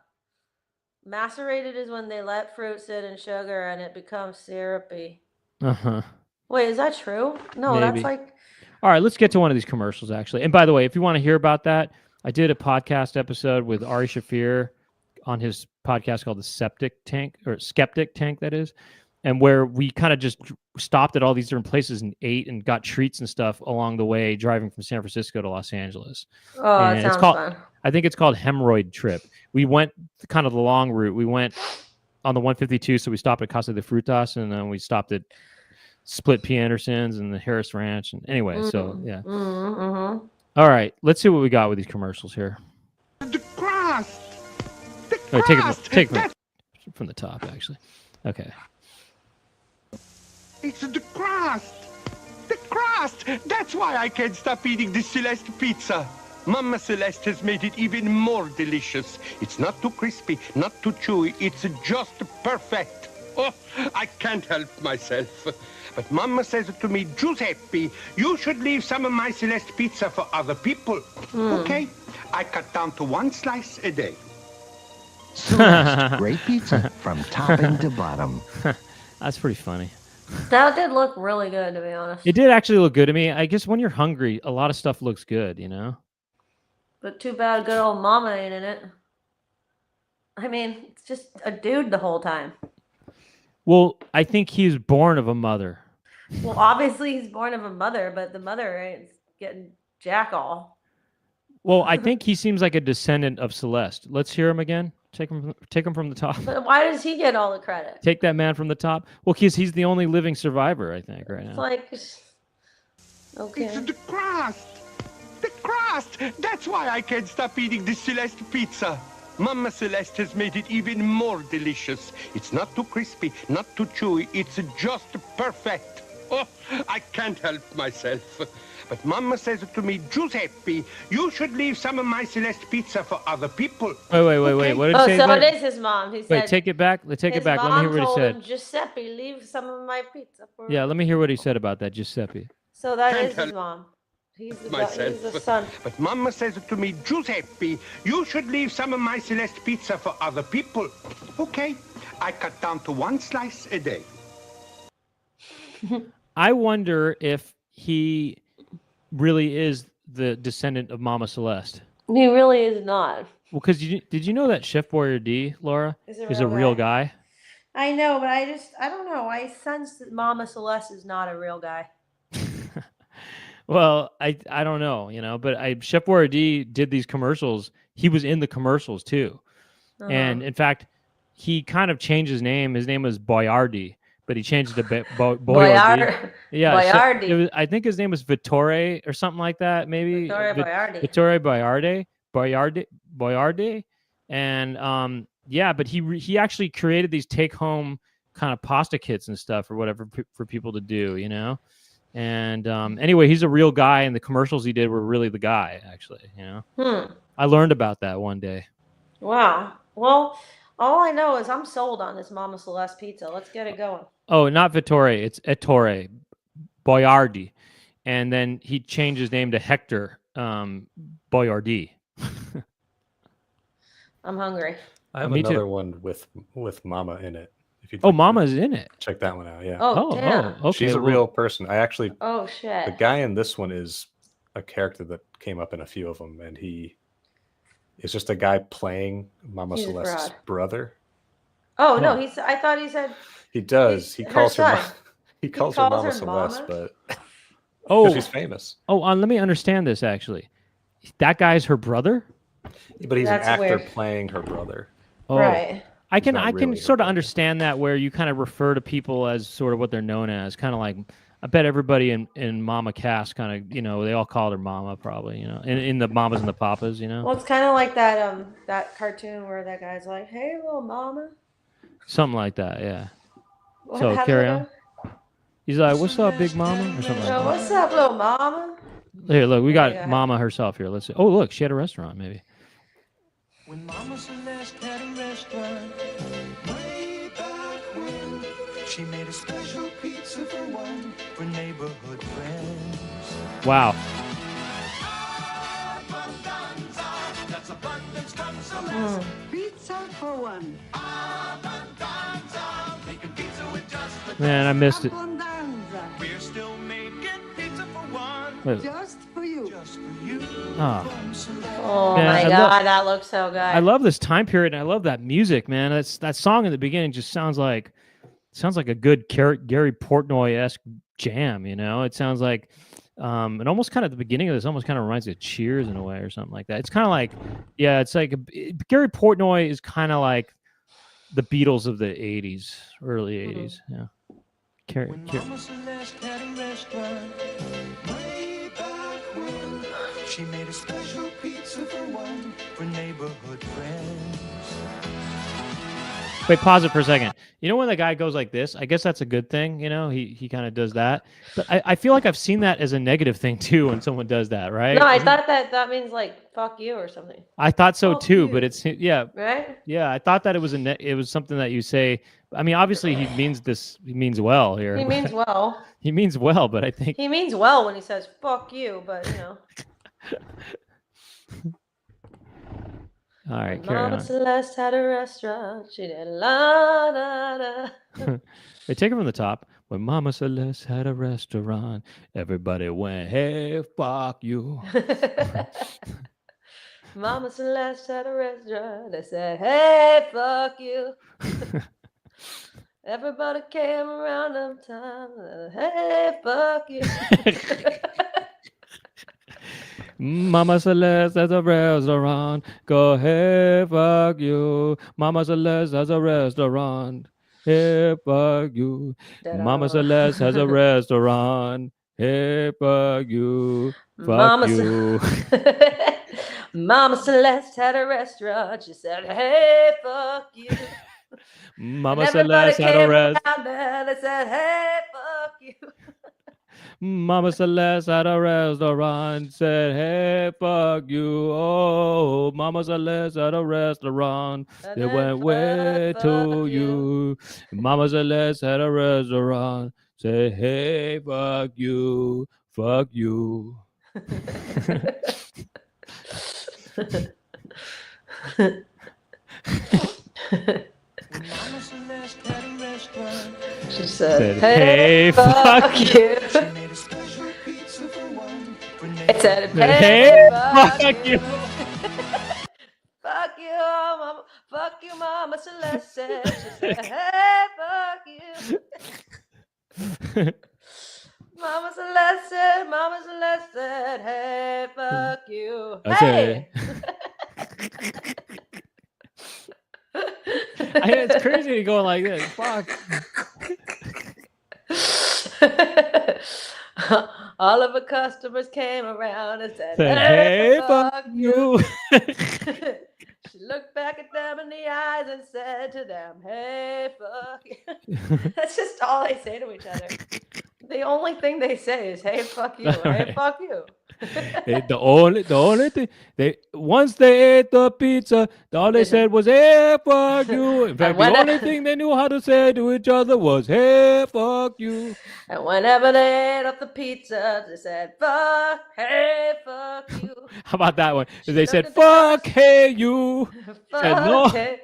Macerated is when they let fruit sit in sugar and it becomes syrupy. Uh-huh. Wait, is that true? No, Maybe. that's like... All right, let's get to one of these commercials, actually. And by the way, if you want to hear about that, I did a podcast episode with Ari Shafir on his podcast called The Skeptic Tank, that is, and where we kind of just stopped at all these different places and ate and got treats and stuff along the way, driving from San Francisco to Los Angeles. Oh, and that sounds fun. I think it's called Hemorrhoid Trip. We went kind of the long route. We went on the 152, so we stopped at Casa de Frutas, and then we stopped at Split P. Anderson's and the Harris Ranch. And anyway, so yeah. Mm-hmm. All right, let's see what we got with these commercials here. The crust. The Oh, crust. take it from the top, actually. Okay. It's the crust. The crust. That's why I can't stop eating the Celeste pizza. Mama Celeste has made it even more delicious. It's not too crispy, not too chewy. It's just perfect. Oh, I can't help myself. But Mama says to me, Giuseppe, you should leave some of my Celeste pizza for other people. Okay, I cut down to 1 slice a day. Celeste, great pizza from topping to bottom. That's pretty funny. That did look really good, to be honest. It did actually look good to me. I guess when you're hungry, a lot of stuff looks good, you know? But too bad good old mama ain't in it. I mean, it's just a dude the whole time. Well, I think he's born of a mother. Well, obviously he's born of a mother, but the mother ain't getting jack all. Well, I think he seems like a descendant of Celeste. Let's hear him again. Take him from the top. But why does he get all the credit? Take that man from the top. Well, because he's the only living survivor, I think, right It's now. like, okay. It's the crust. The crust. That's why I can't stop eating the Celeste pizza. Mama Celeste has made it even more delicious. It's not too crispy, not too chewy. It's just perfect. Oh, I can't help myself. But Mama says to me, Giuseppe, you should leave some of my Celeste pizza for other people. Wait. What did he say? So it is his mom. He said, Wait, take it back. Let's take it back. Let me hear what he told said. him, Giuseppe, leave some of my pizza for Yeah, let me hear what he said about that, Giuseppe. So that Can't is his help mom. He's the myself. son. But Mama says to me, Giuseppe, you should leave some of my Celeste pizza for other people. Okay, I cut down to 1 slice a day. I wonder if he really is the descendant of Mama Celeste. He really is not. Well, because did you know that Chef Boyardee, Laura, Is a is a real real guy. guy? I know, but I don't know. I sense that Mama Celeste is not a real guy. Well, I don't know, but Chef Boyardee did these commercials. He was in the commercials too. And in fact, he kind of changed his name. His name was Boyardee, but he changed it to Boyardee. Yeah, Boyardee. I think his name was Vittore or something like that. Maybe Vittorio Boyardee. Vittore Boyardee. And yeah, but he actually created these take home kind of pasta kits and stuff or whatever for people to do, And anyway, he's a real guy, and the commercials he did were really the guy, actually. I learned about that one day. Wow. Well, all I know is I'm sold on this Mama Celeste pizza. Let's get it going. Oh, not Vittore, it's Ettore Boyardee, and then he changed his name to Hector Boyardee. I'm hungry. I have Me another too. one with Mama in it. If you'd Oh, like to Mama's in it. check that one out. Yeah. Oh, damn. Okay. She's a real person. I actually, Oh, shit. the guy in this one is a character that came up in a few of them, and he is just a guy playing Mama He's a Celeste's fraud. brother. Oh, no, I thought he said He does. He her calls her. son. He calls her calls Mama her Celeste, Mama? but Oh, she's famous. oh, let me understand this actually. That guy's her brother? But he's That's an actor weird. playing her brother. Oh. Right. I can not really her sort of brother. understand that where you kind of refer to people as sort of what they're known as, kind of like I bet everybody in Mama cast kind of they all call her Mama probably in the Mamas and the Papas Well, it's kind of like that cartoon where that guy's like, "Hey, little mama." something like that, yeah. What, So how does carry it on. go? He's like, "What's up, big mama?" or something Yo, like what's up, little mama? that. Here, look, we There you got go. Mama herself here. Let's see. Oh, look, she had a restaurant maybe. When Mama Celeste had a restaurant, way back when, she made a special pizza for one for neighborhood friends. Wow. That's abundance from Celeste. Pizza for one. Making pizza with just the Man, I missed it. Abbondanza. We're still making pizza for one, Wait. Just for you. just for you. Ah. From Celeste. Oh Man, my I God, that looks so good. I love this time period, and I love that music, man. That song in the beginning just sounds like a good Gary Portnoy-esque jam. It sounds like, and almost kind of the beginning of this almost kind of reminds me of Cheers in a way or something like that. It's kind of like, yeah, it's like Gary Portnoy is kind of like the Beatles of the '80s, early '80s. Yeah. When Mama Celeste had a restaurant, way back when, she made a special pizza for one for neighborhood friends. Wait, pause it for a second. When the guy goes like this, I guess that's a good thing. He kind of does that. But I feel like I've seen that as a negative thing too when someone does that, right? No, I thought that means like "fuck you" or something, I thought so Fuck too, you. but it's yeah, right? yeah. I thought that it was something that you say. I mean, obviously he means well here. He means well. He means well, but I think He means well when he says "fuck you," but all right, carry Mama on. Celeste had a restaurant. She did la da da. Hey, take it from the top. When Mama Celeste had a restaurant, everybody went, "Hey, fuck you." Mama Celeste had a restaurant. They said, "Hey, fuck you." Everybody came around them time. Hey, fuck you. Mama Celeste has a restaurant. Go ahead, fuck you. Mama Celeste has a restaurant. Hey, fuck you. Mama Celeste has a restaurant. Hey, fuck you. Fuck Mama you. Mama Celeste had a restaurant. She said, "Hey, fuck you." Mama And everybody Celeste had a came restaurant. around there. They said, "Hey, fuck you." Mama Celeste had a restaurant. Said, "Hey, fuck you." Oh, Mama Celeste had a restaurant. And They then went way fuck to you. Mama Celeste had a restaurant. Say, "Hey, fuck you. Fuck you." When Mama Celeste had a restaurant, She said, Said, "Hey, "Hey, fuck you." she made a special pizza for one for It said, neighborhood Hey, "Hey, fuck fuck you." you." Fuck you, Mama. fuck you, Mama Celeste said. She said, hey, fuck you. Mama Celeste said, hey, fuck you. I Hey! It's crazy going like this. Fuck. All of the customers came around and said, Said, hey, hey, fuck you. She looked back at them in the eyes and said to them, hey, fuck you. That's just all they say to each other. The only thing they say is, hey, fuck you, hey, fuck you. The only thing once they ate the pizza, all they said was hey fuck you. In fact, the only thing they knew how to say to each other was hey fuck you. And whenever they ate up the pizza, they said fuck, hey fuck you. How about that one? They said fuck hey you. Fuck no. hey.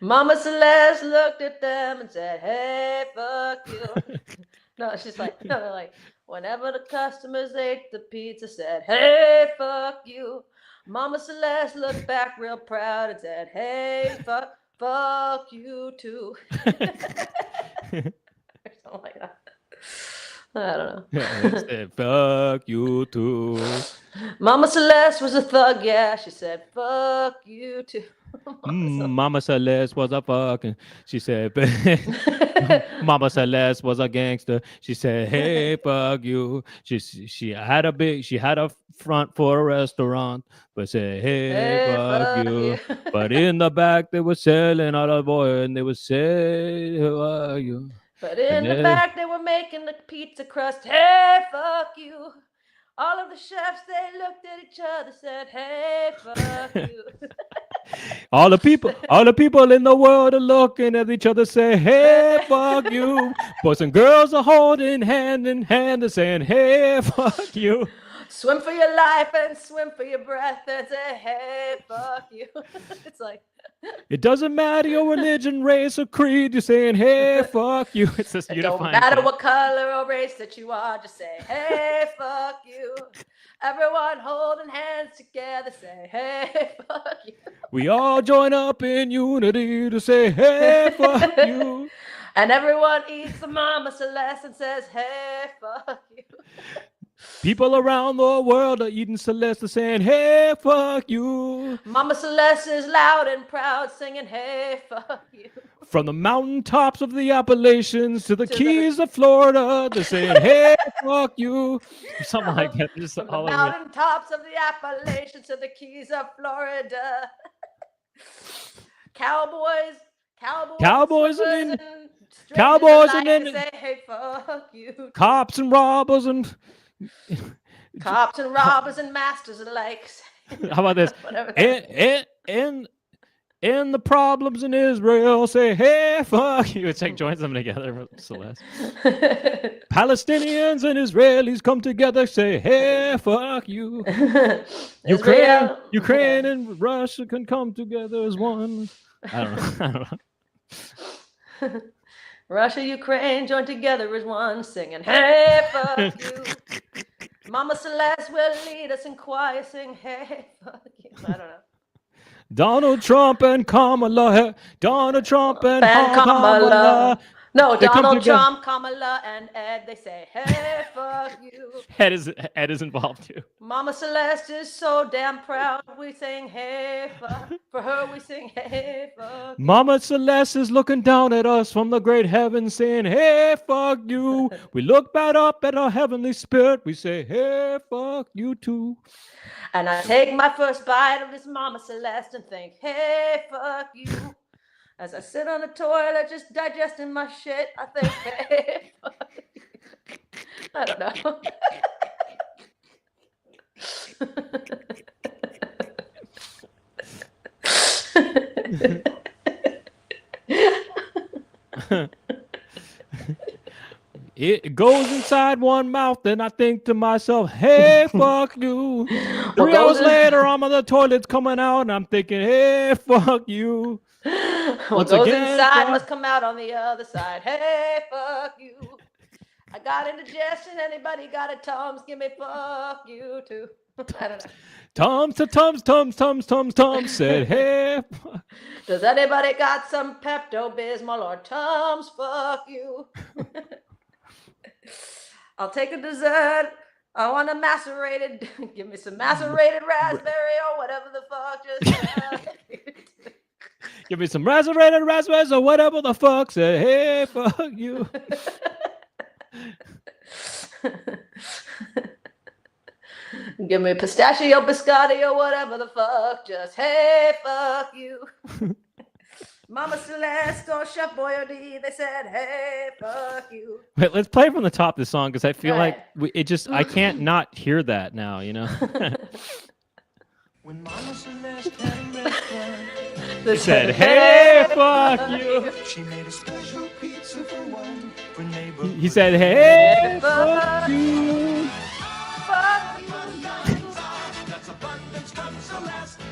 Mama Celeste looked at them and said, hey fuck you. No, she's like, no, they're like, whenever the customers ate the pizza, said, hey, fuck you. Mama Celeste looked back real proud and said, hey, fuck you too. Or something like that. I don't know. They said, fuck you too. Mama Celeste was a thug, yeah. She said, fuck you too. Mama Celeste was a fucking. She said, Mama Celeste was a gangster. She said, hey, fuck you. She had a front for a restaurant, but said, hey, fuck you. But in the back, they were selling olive oil and they would say, fuck you. But in the back, they were making the pizza crust. Hey, fuck you. All of the chefs, they looked at each other, said, hey, fuck you. All the people in the world are looking at each other, say, hey, fuck you. Boys and girls are holding hand in hand and saying, hey, fuck you. Swim for your life and swim for your breath and say, hey, fuck you. It's like, it doesn't matter your religion, race, or creed. You're saying, hey, fuck you. It's this unifying. Don't matter what color or race that you are, just say, hey, fuck you. Everyone holding hands together, say, hey, fuck you. We all join up in unity to say, hey, fuck you. And everyone eats the Mama Celeste and says, hey, fuck you. People around the world are eating Celeste saying, hey, fuck you. Mama Celeste is loud and proud singing, hey, fuck you. From the mountaintops of the Appalachians to the Keys of Florida, they're saying, hey, fuck you. Something like that. Just From all the over. mountaintops of the Appalachians to the Keys of Florida. Cowboys and then say, hey, fuck you. Cops and robbers and masters alike. How about this? And the problems in Israel say, hey, fuck you. It's like joins them together with Celeste. Palestinians and Israelis come together, say, hey, fuck you. Ukraine and Russia can come together as one. I don't know. Russia, Ukraine join together as one, singing, hey, fuck you. Mama Celeste will lead us in choir, sing, hey, fuck you. I don't know. Donald Trump and Kamala. Donald Trump and Kamala. No, Donald Trump, Kamala, and Ed, they say, hey, fuck you. Ed is involved too. Mama Celeste is so damn proud. We sing, hey, fuck. For her, we sing, hey, fuck. Mama Celeste is looking down at us from the great heavens saying, hey, fuck you. We look back up at our heavenly spirit. We say, hey, fuck you too. And I take my first bite of this Mama Celeste and think, hey, fuck you. As I sit on the toilet just digesting my shit, I think, hey, fuck you. I don't know. It goes inside one mouth, and I think to myself, hey, fuck you. 3 hours later, I'm on the toilet's coming out, and I'm thinking, hey, fuck you. What goes inside must come out on the other side. Hey, fuck you. I got indigestion. Anybody got a Tums? Give me fuck you too. I don't know. Tums said, hey. Does anybody got some Pepto-Bismol or Tums? Fuck you. I'll take a dessert. I want a macerated. Give me some macerated raspberry or whatever the fuck. Just Give me some raspberries or whatever the fuck. Say, hey, fuck you. Give me pistachio, biscotti, or whatever the fuck. Just hey, fuck you. Mama Celeste or Chef Boyardee, they said, hey, fuck you. Wait, let's play from the top of the song because I feel Right. like I can't not hear that now, you know? When Mama Celeste had a restaurant, They said, hey, fuck you. she made a special pizza for one for neighborhood. He said, hey, Fuck fuck you. Fuck you.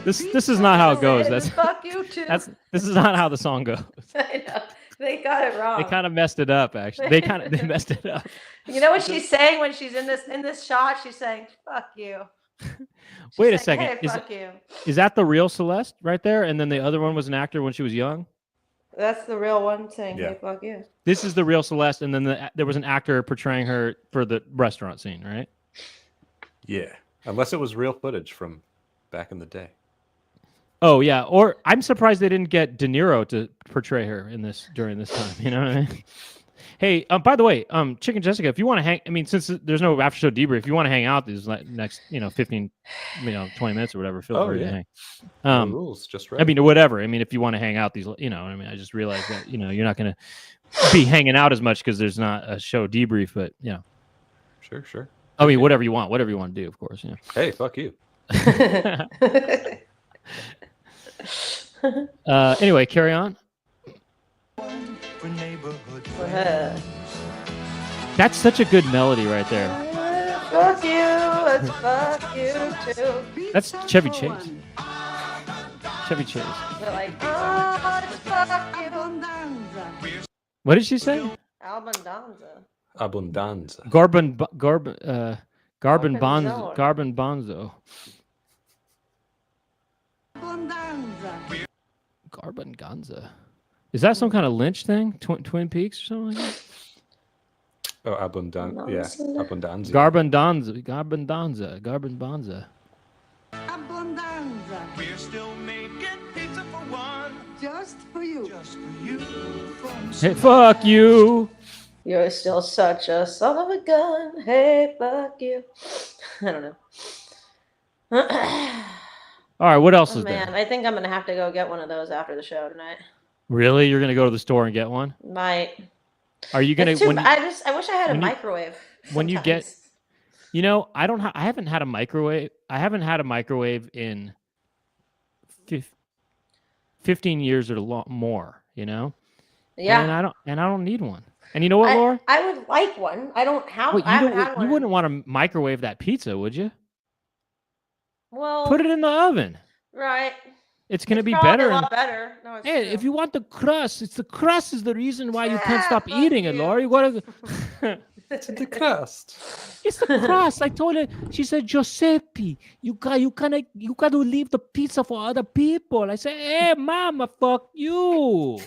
This is not how it goes. That's Fuck you too. this is not how the song goes. I know. They got it wrong. They kind of messed it up, actually. They messed it up. You know what she's saying when she's in this shot? She's saying, fuck you. Wait a She's saying, second. Hey, fuck you. Is that the real Celeste right there? And then the other one was an actor when she was young? That's the real one saying, Yeah. hey, fuck you. This is the real Celeste, and then there was an actor portraying her for the restaurant scene, right? Yeah, unless it was real footage from back in the day. Oh yeah, or I'm surprised they didn't get De Niro to portray her in this during this time. You know what I mean? Hey, by the way, Chicken Jessica, if you want to hang, I mean, since there's no after show debrief, if you want to hang out these next, 15, 20 minutes or whatever, feel free to hang. No rules, just right. I mean, whatever. I mean, if you want to hang out these, I mean, I just realized that you're not going to be hanging out as much because there's not a show debrief, but Sure. I mean, whatever you want to do, of course. Hey, fuck you. Anyway, carry on. For neighborhood That's such a good melody right there. Fuck you. It's fuck you too. That's Chevy Chase. Chevy Chase. They're like, oh, it's fuck you. What did she say? Albondanza. Abundanza. Garbonbanzo. Gorgonzola. Garbonbanzo. Garbonganza. Is that some kind of Lynch thing? Twin Peaks or something like that? Oh, Abundanza. Yeah, Abundanza. Garbonbanza. We're still making pizza for one, Just for you. just for you. From Hey, fuck you. You're still such a son of a gun. Hey, fuck you. I don't know. All right, what else Oh, is man, there? I think I'm gonna have to go get one of those after the show tonight. Really? You're gonna go to the store and get one? Might. Are you gonna? It's too, When you, I wish I had a when you- microwave. when you get- sometimes. I don't. I haven't had a microwave. I haven't had a microwave in 15 years or more. Yeah. And I don't need one. And you know what, Laura? I would like one. I don't have. Wait, I haven't had one. you wouldn't want to microwave that pizza, would you? Well, Put it in the oven. right. It's gonna It's be probably better. A lot better. No, it's Hey, true. if you want the crust, the crust is the reason why you can't Ah, stop fuck eating it, you. Laura. You gotta. The crust. It's the crust. I told her. She said, Giuseppe, you got to leave the pizza for other people. I said, hey, mama, fuck you.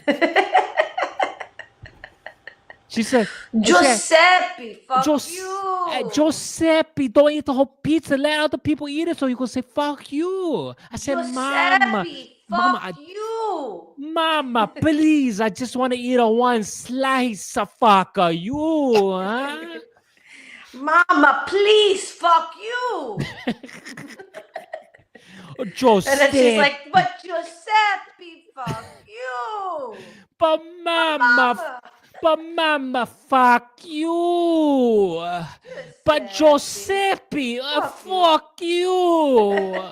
She said, Giuseppe, fuck Gius- you. Giuseppe, don't eat the whole pizza. Let other people eat it so you can say, fuck you. I said, mama, Giuseppe, Mama, fuck you. mama, please. I just want to eat a one slice of fuck you. Huh? Mama, please, fuck you. Giuseppe. And then she's like, but Giuseppe, fuck you. But mama, fuck you. But Giuseppe, fuck you.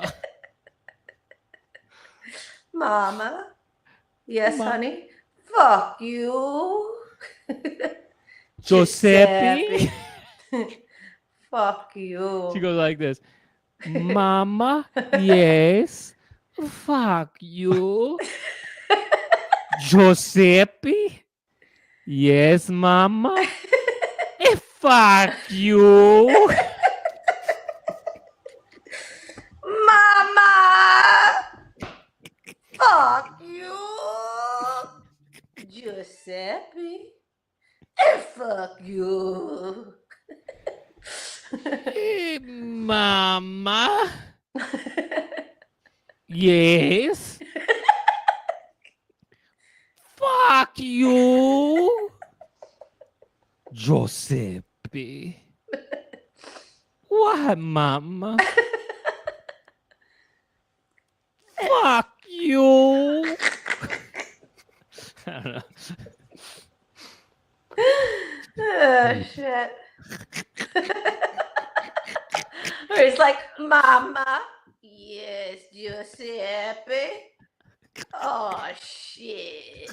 Mama. Yes, Mama. honey. Fuck you. Giuseppe. Fuck you. She goes like this. Mama, yes. Fuck you. Giuseppe. Yes, mama. Fuck you. Mama! Fuck you! Giuseppe! And fuck you! Hey, mama. Yes. Fuck you. Giuseppe. What, mama? Fuck you. I don't know. Oh, shit. Or he's like, Mama. Yes, Giuseppe. Oh, shit.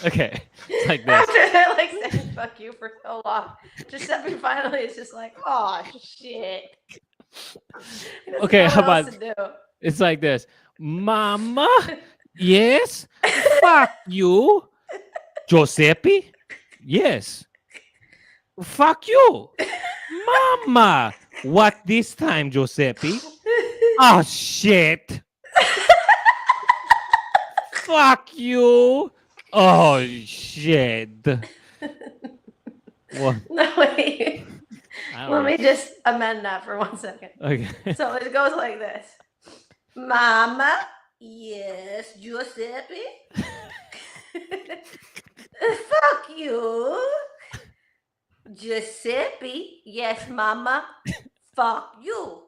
Okay. It's like this. After that, like saying fuck you for so long, Giuseppe finally is just like, oh, shit. He doesn't Okay, know how what else about to do. it's like this. Mama, yes. Fuck you. Giuseppe, yes. Fuck you. Mama, what this time, Giuseppe? Oh, shit. Fuck you. Oh, shit. What? No, wait. I don't Let know. me just amend that for 1 second. Okay. So it goes like this. Mama, yes, Giuseppe. Fuck you. Giuseppe, yes, mama. Fuck you.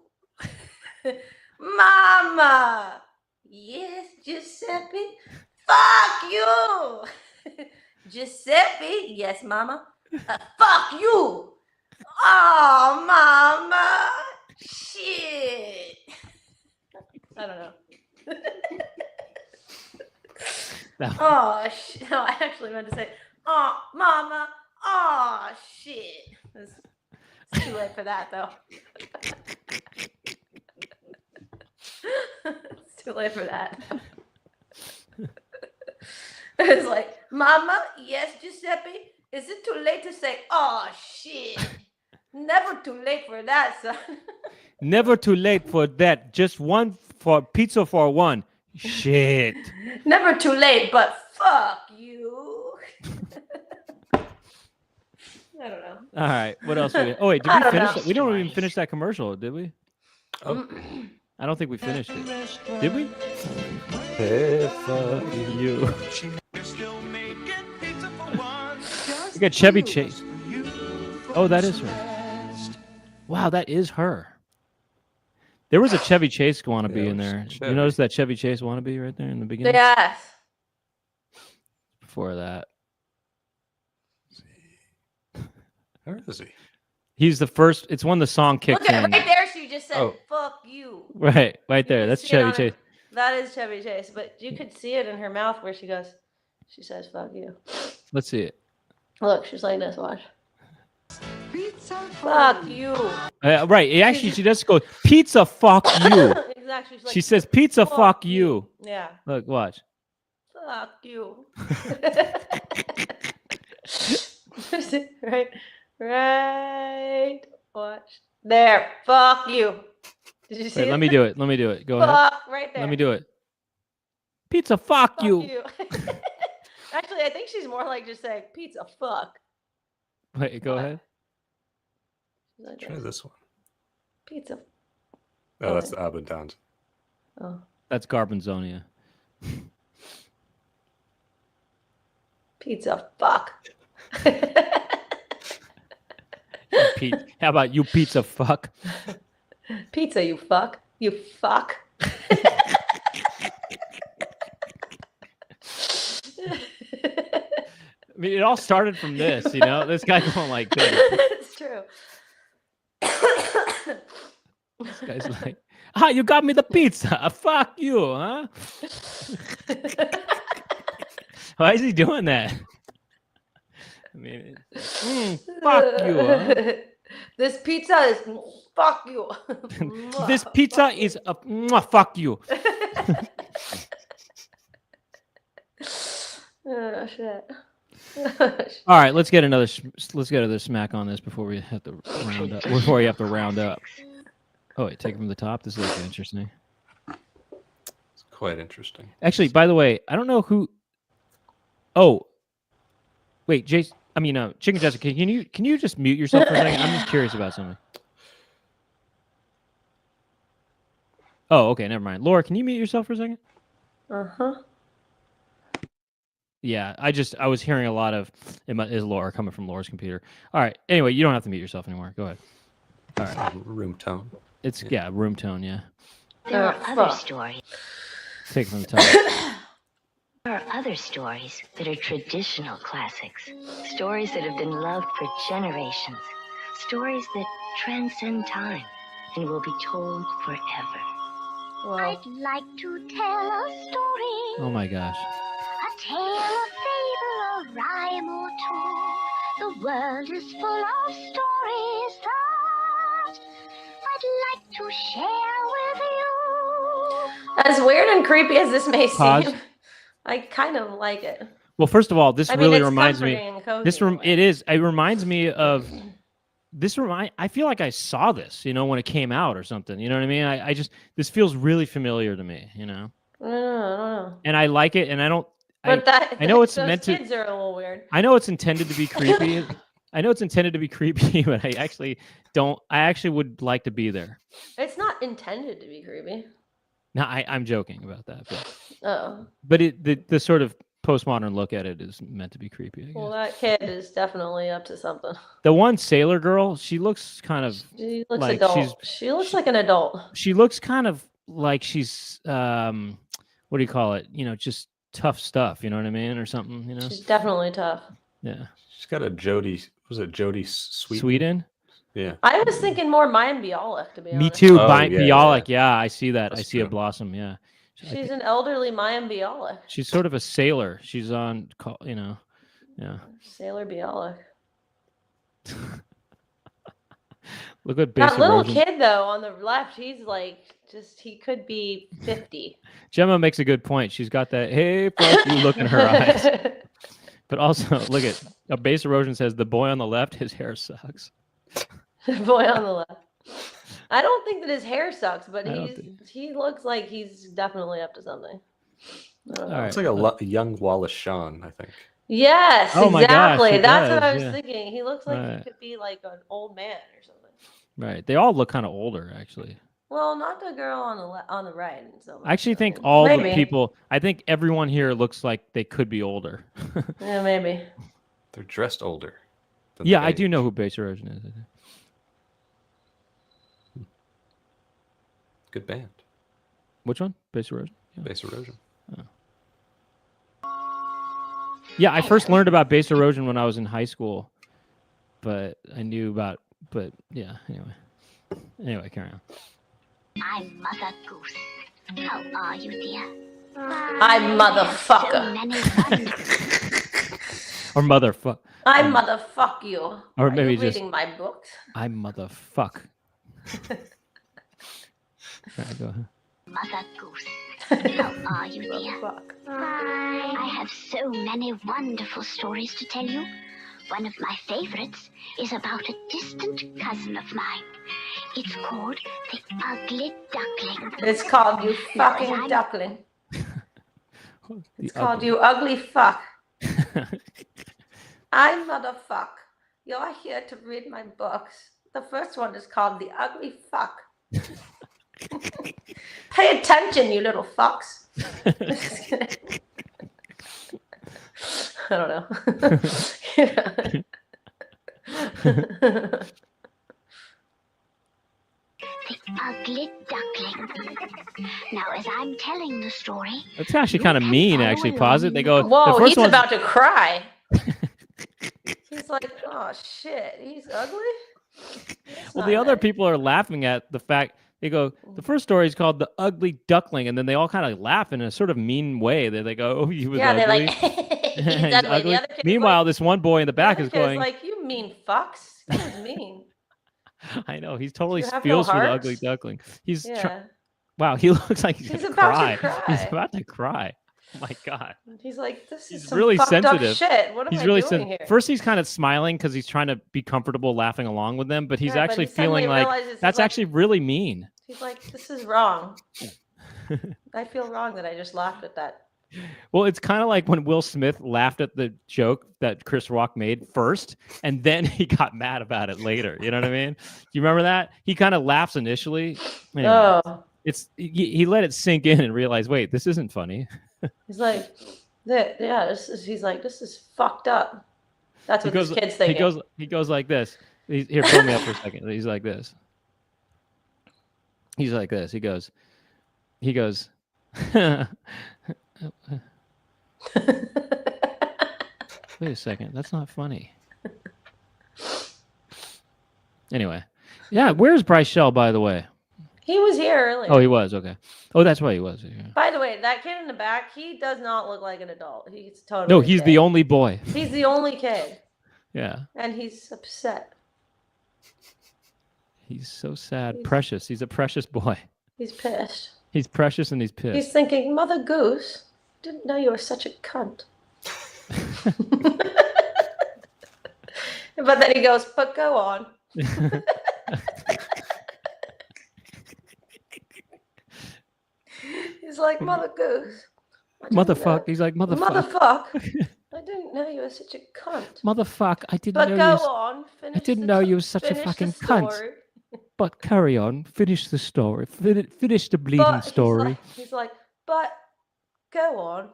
Mama, yes, Giuseppe. Fuck you. Giuseppe, yes, mama. Fuck you. Oh, mama. Shit. I don't know. Oh, shit. No, I actually meant to say, oh, mama. Oh, shit. It's too late for that, though. It's too late for that. It's like, Mama, yes, Giuseppe. Is it too late to say, oh, shit? Never too late for that, son. Never too late for that. Just one for pizza for one. Shit. Never too late, but fuck you. I don't know. All right. What else? Oh wait, did I we don't finish know. that? We don't even finish that commercial, did we? Oh. I don't think we finished it. Did we? Hey, fuck You. Still making pizza for one. We got Chevy Chase. Oh, that is her. Wow, that is her. There was a Chevy Chase wannabe Yeah, in it was there. Chevy. You notice that Chevy Chase wannabe right there in the beginning? Yes. Before that. Where is he? He's the first. It's when the song kicks Look at in. right there. She just said, Oh. fuck you. Right there. can That's see it Chevy on her- Chase. That is Chevy Chase, but you could see it in her mouth where she says, fuck you. Let's see it. Look, she's like this, watch. Pizza Fuck fun. you. Right. Actually, she just goes, pizza, fuck you. Exactly. She's like, She says, pizza, fuck you. Yeah. Look, watch. Fuck you. right. Watch. There. Fuck you. Did you see Wait, it? let me do it. Go ahead. Fuck, right there. Let me do it. Pizza, fuck, Fuck you. Actually, I think she's more like just saying pizza, fuck. Wait, go ahead. She's like Try this. this one. Pizza. Oh, that's the Abba Downs. Oh. That's Garbanzonia. Pizza, fuck. Pete, how about you, pizza, fuck? Pizza, you fuck. You fuck. I mean, it all started from this, you know? This guy going like this. It's true. This guy's like, you got me the pizza. Fuck you, huh? Why is he doing that? I mean, fuck you, huh? This pizza is fuck you. This pizza is a fuck you. Oh shit. All right, let's get another smack on this before we have to round up. Before you have to round up. Oh wait, take it from the top. This is interesting. It's quite interesting. Actually, by the way, I don't know who. Oh, wait, Jason. I mean, Chicken Jessica. Can you just mute yourself for a second? I'm just curious about something. Oh, okay, never mind. Laura, can you mute yourself for a second? Uh-huh. Yeah, I was hearing a lot of is Laura coming from Laura's computer. All right. Anyway, you don't have to mute yourself anymore. Go ahead. All right. Room tone. It's room tone. Yeah. There are other stories. Take it from the top. There are other stories that are traditional classics. Stories that have been loved for generations. Stories that transcend time and will be told forever. Well, I'd like to tell a story. Oh my gosh. A tale, a fable, a rhyme or two. The world is full of stories that I'd like to share with you. as weird and creepy as this may Pause. seem, I kind of like it. Well, first of all, this I mean, really it's reminds me. comforting and cozy in a way. It is. It reminds me of this. I feel like I saw this, when it came out or something. You know what I mean? I just this feels really familiar to me. No. And I like it, and I don't. But I know it's those meant to. kids are a little weird. I know it's intended to be creepy. I know it's intended to be creepy, but I actually don't. I actually would like to be there. It's not intended to be creepy. No, I'm joking about that, Oh. but the sort of postmodern look at it is meant to be creepy. I guess. Well, that kid is definitely up to something. The one sailor girl, she looks kind of. She looks like adult. She looks like an adult. She looks kind of like she's what do you call it? Just tough stuff. You know what I mean, or something. She's definitely tough. Yeah. She's got a Jodie. Was it Jodie Sweetin? Sweden? Yeah. I was thinking more Mayim Bialik, to be honest. Me too. Oh, yeah, Bialik. Yeah, I see that. That's I see a true. blossom. Yeah. She's an elderly Mayim Bialik. She's sort of a sailor. She's on, yeah. Sailor Bialik. Look at That little erosion. kid, though, on the left, he's like, he could be 50. Gemma makes a good point. She's got that, hey, fuck you look in her eyes. But also, look at, Base Erosion says, the boy on the left, his hair sucks. The boy on the left. I don't think that his hair sucks, but I don't think- he looks like he's definitely up to something. I don't know. All right. It's like a young Wallace Shawn, I think. Yes, Oh my gosh, exactly. he That's what does, I was yeah. thinking. He looks like Right. he could be like an old man or something. Right. They all look kind of older, actually. Well, not the girl on the right. So I actually much, think mean. all the Maybe. people, I think everyone here looks like they could be older. Yeah, maybe. They're dressed older. than Yeah, the I do age. know who Base Erosion is. Good band. Which one? Base Erosion? Yeah. Base Erosion. Yeah, I first learned about Base Erosion when I was in high school, but I knew about, yeah, anyway, carry on. I'm Mother Goose. How are you, dear? I'm motherfucker. So many wonderful Or motherfuck. I motherfuck you. Or Are maybe you just- reading my books? I motherfuck. Right, go ahead. Mother Goose. How are you, dear? Fuck. I have so many wonderful stories to tell you. One of my favorites is about a distant cousin of mine. It's called The Ugly Duckling. It's called You Now, Fucking I'm- Duckling. It's The called ugly. You Ugly Fuck. I motherfuck. You're here to read my books. The first one is called The Ugly Fuck. Pay attention, you little fucks. Just kidding. I don't know. The Ugly Duckling. Now, as I'm telling the story, That's actually kind of mean, actually. Pause it. They go, the Whoa, first he's one's- about to cry. He's like, oh shit, he's ugly? That's Well, not the other nice. people are laughing at the fact, they go, the first story is called The Ugly Duckling, and then they all kind of laugh in a sort of mean way. They go, oh, he was Yeah, they're ugly. like, he's He's ugly. ugly. The other kid's Meanwhile, like, this one boy in the back the is other kid's going, like, you mean fucks? That was mean. I know, he's totally You have no feels for the hearts? ugly duckling. He's Yeah. wow, he looks like he's, He's gonna about cry. to cry. He's about to cry. my God. He's like, this is He's some really fucked sensitive. up shit. What am He's I really doing here? First, he's kind of smiling because he's trying to be comfortable laughing along with them, but he's Right, but actually he suddenly feeling like realizes he's that's like- actually really mean. He's like, this is wrong. I feel wrong that I just laughed at that. Well, it's kind of like when Will Smith laughed at the joke that Chris Rock made first, and then he got mad about it later. You know what I mean? Do you remember that? He kind of laughs initially. Anyway, Oh, he let it sink in and realized, wait, this isn't funny. he's like, he's like, this is fucked up. That's what this kid's thinking. He goes like this. Here, pull me up for a second. He's like this. He's like this. He goes. Wait a second. That's not funny. Anyway, yeah. Where's Bryce Shell, by the way? He was here earlier. Oh, he was. Okay. Oh, that's why he was. Yeah. By the way, that kid in the back, he does not look like an adult. He's totally No, he's kid. the only boy. He's the only kid. Yeah. And he's upset. He's so sad. Precious. He's a precious boy. He's pissed. He's precious and he's pissed. He's thinking, Mother Goose, didn't know you were such a cunt. But then he goes, but go on. He's like, Mother Goose. Motherfuck. He's like, Motherfuck. I didn't know you were such a cunt. Motherfuck. I didn't But know go you was, on. I didn't know you were such a fucking cunt. But carry on. Finish the story. Finish the bleeding story. He's like, but go on.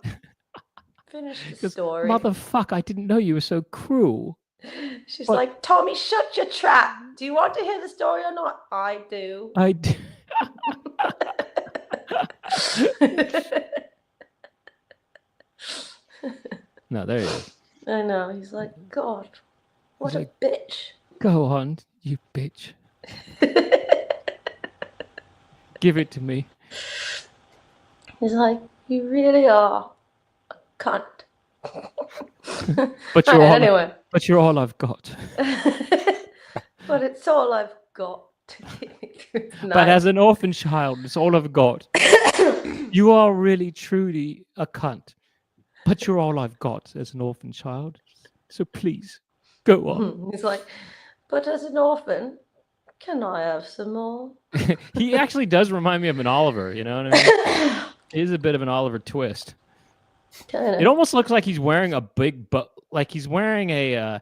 Finish the story. Motherfuck. I didn't know you were so cruel. She's like, Tommy, shut your trap. Do you want to hear the story or not? I do. I do. No, there he is. I know. He's like, God, what a bitch. Go on, you bitch. Give it to me. He's like, you really are a cunt. But you're all, anyway. But you're all I've got. But it's all I've got to get me through the night. But as an orphan child, it's all I've got. You are really, truly a cunt. But you're all I've got as an orphan child. So please, go on. He's like, but as an orphan, can I have some more? He actually does remind me of an Oliver, you know what I mean? It is a bit of an Oliver twist. It almost looks like he's wearing a big bow, like he's wearing a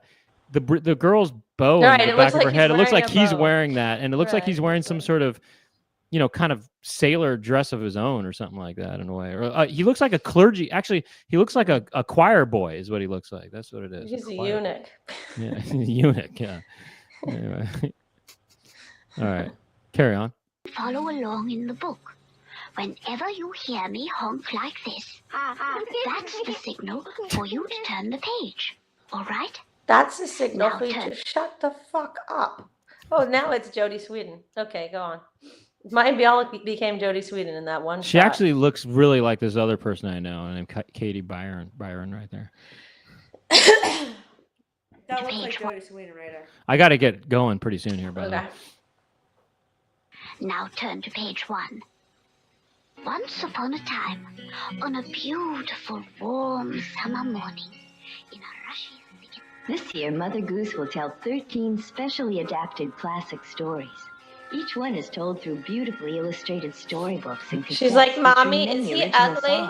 the girl's bow on the back of her head. It looks like he's wearing that, and it looks like he's wearing some sort of, you know, kind of sailor dress of his own or something like that in a way. Or he looks like a clergy. Actually, he looks like a choir boy is what he looks like. That's what it is. He's a eunuch. Yeah, he's a eunuch. Yeah. Anyway. All right. Carry on. Follow along in the book. Whenever you hear me honk like this, that's the signal for you to turn the page. All right? That's the signal for you to shut the fuck up. Oh, now it's Jodie Sweden. Okay, go on. Maybe Bialik became Jodie Sweden in that one She shot. actually looks really like this other person I know, named Katie Byron right there. That looks like Jodie Sweden right there. I got to get going pretty soon here, by the way. Now turn to page 1. Once upon a time, on a beautiful, warm summer morning, in a rushy thicket. This year, Mother Goose will tell 13 specially adapted classic stories. Each one is told through beautifully illustrated storybooks and She's like, Mommy, is he ugly?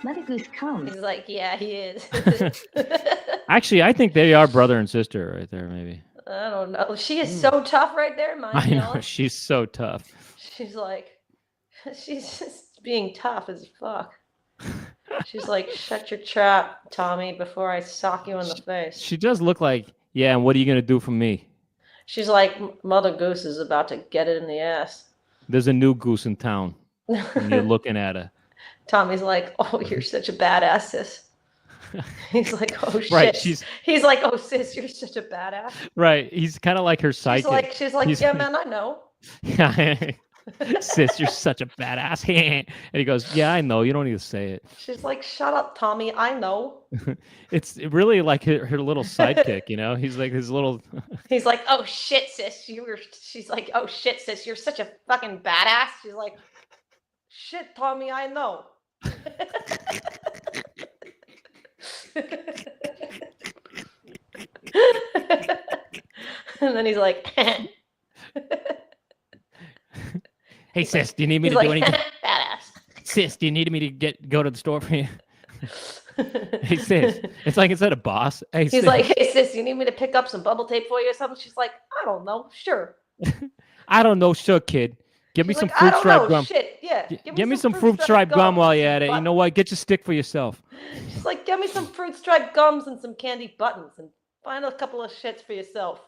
Mother Goose comes. He's like, yeah, he is. Actually, I think they are brother and sister right there, maybe. I don't know. She is so tough right there, I know, she's so tough. She's like, she's just being tough as fuck. She's like, shut your trap, Tommy, before I sock you in the face. She does look like, yeah, and what are you going to do for me? She's like, Mother Goose is about to get it in the ass. There's a new goose in town, and you're looking at her. Tommy's like, oh, you're such a badass, sis. He's like, oh, shit. Right, he's like, oh, sis, you're such a badass. Right, he's kind of like her sidekick. She's like, yeah, man, I know. Yeah, sis, you're such a badass. And he goes, yeah, I know. You don't need to say it. She's like, shut up, Tommy. I know. It's really like her little sidekick, you know? He's like his little... He's like, oh, shit, sis. She's like, oh, shit, sis. You're such a fucking badass. She's like, shit, Tommy, I know. And then he's like, Hey sis, do you need me he's to do like, anything? badass. Sis, do you need me to go to the store for you? Hey sis, it's like instead of boss. Hey He's sis. like, hey sis, you need me to pick up some bubble tape for you or something? She's like, I don't know, sure. I don't know, sure, kid. Give me She's some like, I fruit don't stripe know, gum. shit, yeah. Give me some fruit stripe gum while you're at it. You know what? Get your stick for yourself. She's like, get me some fruit stripe gums and some candy buttons and find a couple of shits for yourself.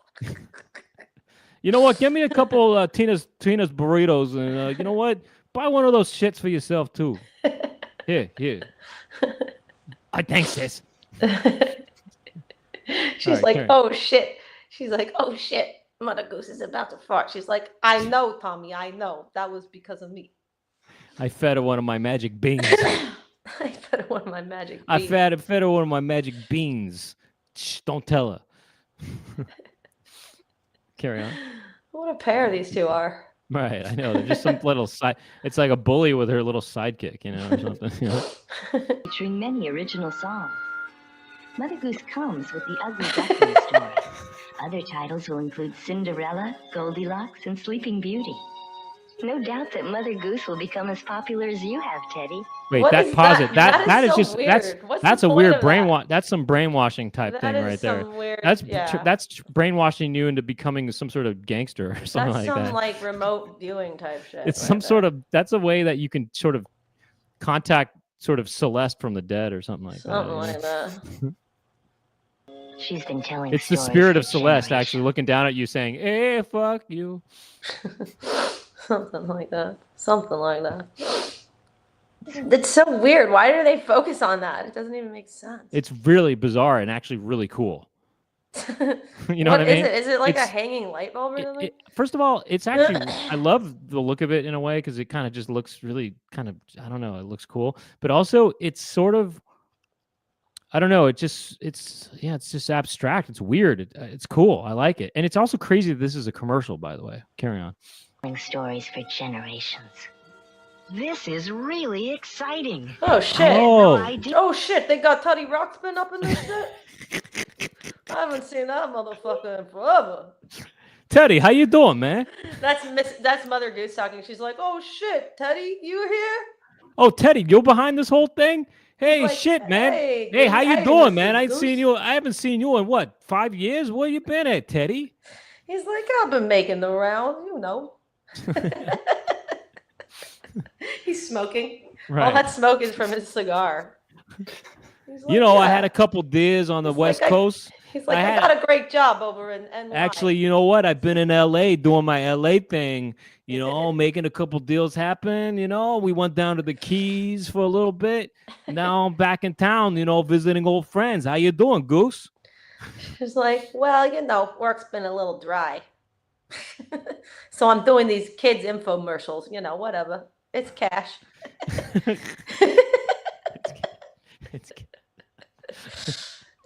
You know what? Give me a couple Tina's burritos, and you know what? Buy one of those shits for yourself too. Here. Thanks, sis. She's like, oh shit. She's like, oh shit. Mother Goose is about to fart. She's like, I know, Tommy. I know. That was because of me. I fed her one of my magic beans. I fed her one of my magic beans. I fed her one of my magic beans. Shh, don't tell her. Carry on. What a pair these two are. Right, I know. They're just some little side. It's like a bully with her little sidekick, you know, or something. You know? Featuring many original songs. Mother Goose comes with the Ugly Duckling story. Other titles will include Cinderella, Goldilocks, and Sleeping Beauty. No doubt that Mother Goose will become as popular as you have, Teddy. Wait, What that is pause that? it. That is so just weird. What's that's the a point weird of that? brainwash. That's some brainwashing type That thing is right there. some weird, That's yeah. that's brainwashing you into becoming some sort of gangster or something That's like some that. like remote viewing type shit. It's right some there. sort of that's a way that you can sort of contact sort of Celeste from the dead or something like something that. like that. She's been telling It's the stories spirit for of Celeste generations. actually looking down at you saying, "Hey, fuck you." Something like that. Something like that. It's so weird. Why do they focus on that? It doesn't even make sense. It's really bizarre and actually really cool. You know what I mean? Is it? Is it like a It's- hanging light bulb or something? First of all, it's actually I love the look of it in a way because it kind of just looks really kind of I don't know, it looks cool. But also it's sort of I don't know, it's just abstract. It's weird. It's cool. I like it. And it's also crazy that this is a commercial, by the way. Carry on. Telling stories for generations. This is really exciting. Oh shit! I had Oh. no idea. Oh shit! They got Teddy Ruxpin up in this shit. I haven't seen that motherfucker in forever. Teddy, how you doing, man? That's Mother Goose talking. She's like, "Oh shit, Teddy, you here?" Oh, Teddy, you're behind this whole thing? Hey, like, shit, man. "Hey, Hey, how you hey, doing, Mr. man? I Goose." haven't seen you in what, 5 years? Where you been at, Teddy? He's like, "I've been making the rounds, you know." He's smoking. All Right. that smoke is from his cigar. He's like, You know, I "Yeah." had a couple deers on the He's West like, Coast. He's like, I I had- got a great job over in NY. Actually, you know what? I've been in LA doing my LA thing, you know, making a couple deals happen. You know, we went down to the Keys for a little bit. Now I'm back in town, you know, visiting old friends. How you doing, Goose? She's like, well, you know, work's been a little dry. So I'm doing these kids infomercials, you know, whatever. It's cash.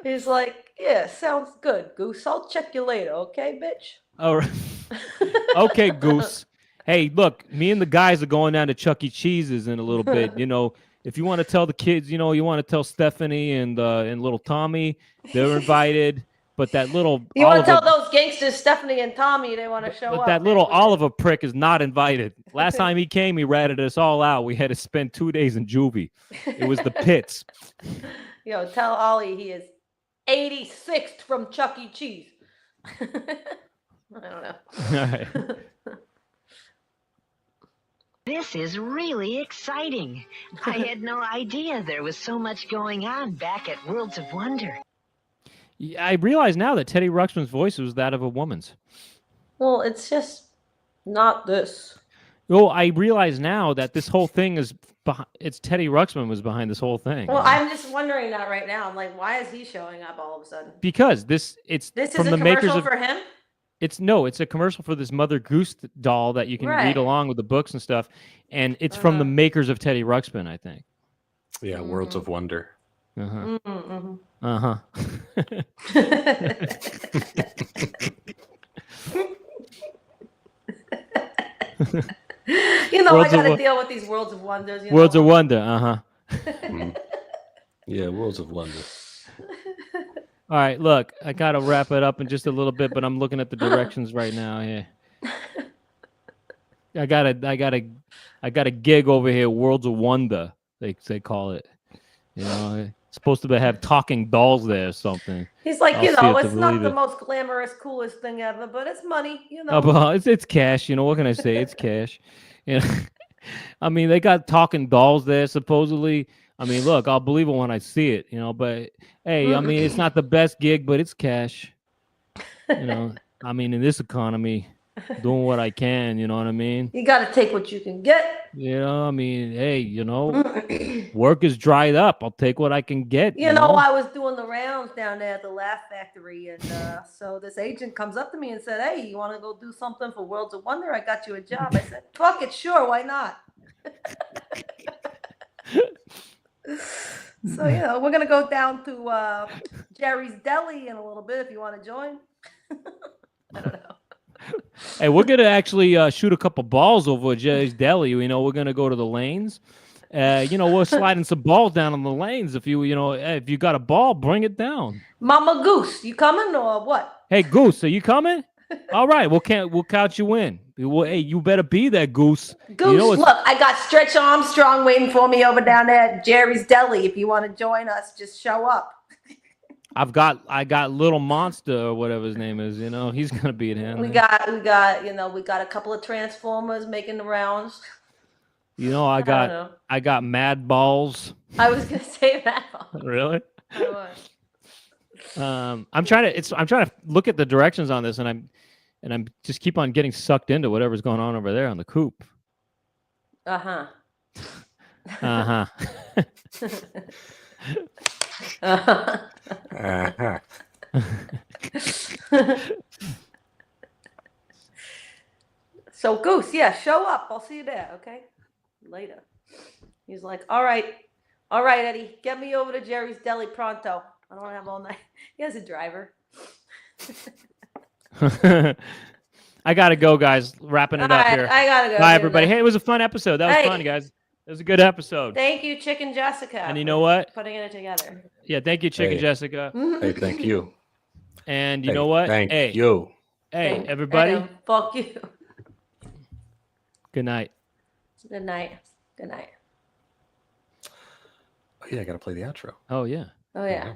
He's like, yeah, sounds good, Goose. I'll check you later, okay, bitch? All right. Okay, Goose. Hey, look, me and the guys are going down to Chuck E. Cheese's in a little bit. You know, if you want to tell the kids, you know, you want to tell Stephanie and little Tommy, they're invited. But that little You want to Oliver, tell those gangsters, Stephanie and Tommy, they want to show but up. that little basically. Oliver prick is not invited. Last time he came, he ratted us all out. We had to spend 2 days in juvie. It was the pits. Yo, tell Ollie he is 86th from Chuck E. Cheese. I don't know. All right. This is really exciting. I had no idea there was so much going on back at Worlds of Wonder. Yeah, I realize now that Teddy Ruxpin's voice was that of a woman's. Well, it's just not this. Oh, I realize now that this whole thing is it's Teddy Ruxpin was behind this whole thing. Well, I'm just wondering that right now. I'm like, why is he showing up all of a sudden? Because this This from is the a makers commercial of for him? it's a commercial for this Mother Goose doll that you can Right. read along with the books and stuff, and it's from the makers of Teddy Ruxpin, I think. Yeah, Worlds of Wonder. Uh-huh. Mm-hmm. Uh-huh. You know, Worlds I of got to Wo- deal with these Worlds of Wonders. You Worlds know? of Wonder, uh-huh. Yeah, Worlds of Wonder. All right, look, I gotta wrap it up in just a little bit, but I'm looking at the directions right now. Here, I got a gig over here. Worlds of Wonder, they call it. You know, it's supposed to have talking dolls there or something. He's like, I'll see it to it's not believe the it. most glamorous, coolest thing ever, but it's money, Oh, but it's cash. You know, what can I say? It's cash. You know, I mean, they got talking dolls there supposedly. I mean, look, I'll believe it when I see it. You know, but hey, I mean, it's not the best gig, but it's cash. You know, I mean, in this economy, doing what I can. You know what I mean? You got to take what you can get. You know, I mean, hey, you know, work is dried up. I'll take what I can get. You know, I was doing the rounds down there at the Laugh Factory, and so this agent comes up to me and said, "Hey, you want to go do something for Worlds of Wonder? I got you a job." I said, "Fuck it, sure, why not?" So, we're gonna go down to Jerry's Deli in a little bit if you want to join. I don't know. Hey, we're gonna actually shoot a couple balls over at Jerry's Deli. You know, we're gonna go to the lanes. We're sliding some balls down on the lanes. If you got a ball, bring it down. Mama Goose, you coming or what? Hey, Goose, are you coming? All right, we'll count you in. Hey, you better be there, Goose. Goose, look, I got Stretch Armstrong waiting for me over down there at Jerry's Deli. If you want to join us, just show up. I got Little Monster or whatever his name is. You know, he's gonna be at hand. We got a couple of Transformers making the rounds. You know, I got Mad Balls. I was gonna say that. Really? I was. I'm trying to look at the directions on this, and I'm just keep on getting sucked into whatever's going on over there on the coop. Uh-huh. Uh-huh. Uh-huh. So Goose, yeah, show up. I'll see you there, okay? Later. He's like, all right, Eddie, get me over to Jerry's Deli pronto. I don't have all night. He has a driver. I gotta go, guys. Wrapping it up here. I gotta go. Bye, everybody. Hey, it was a fun episode. That was fun, guys. It was a good episode. Thank you, Chicken Jessica. And you know what? Putting it together. Yeah, thank you, Chicken Jessica. Hey, thank you. And you know what? Thank you. Hey, everybody. Fuck you. Good night. Good night. Good night. Oh, yeah, I got to play the outro. Oh, yeah. Oh, yeah.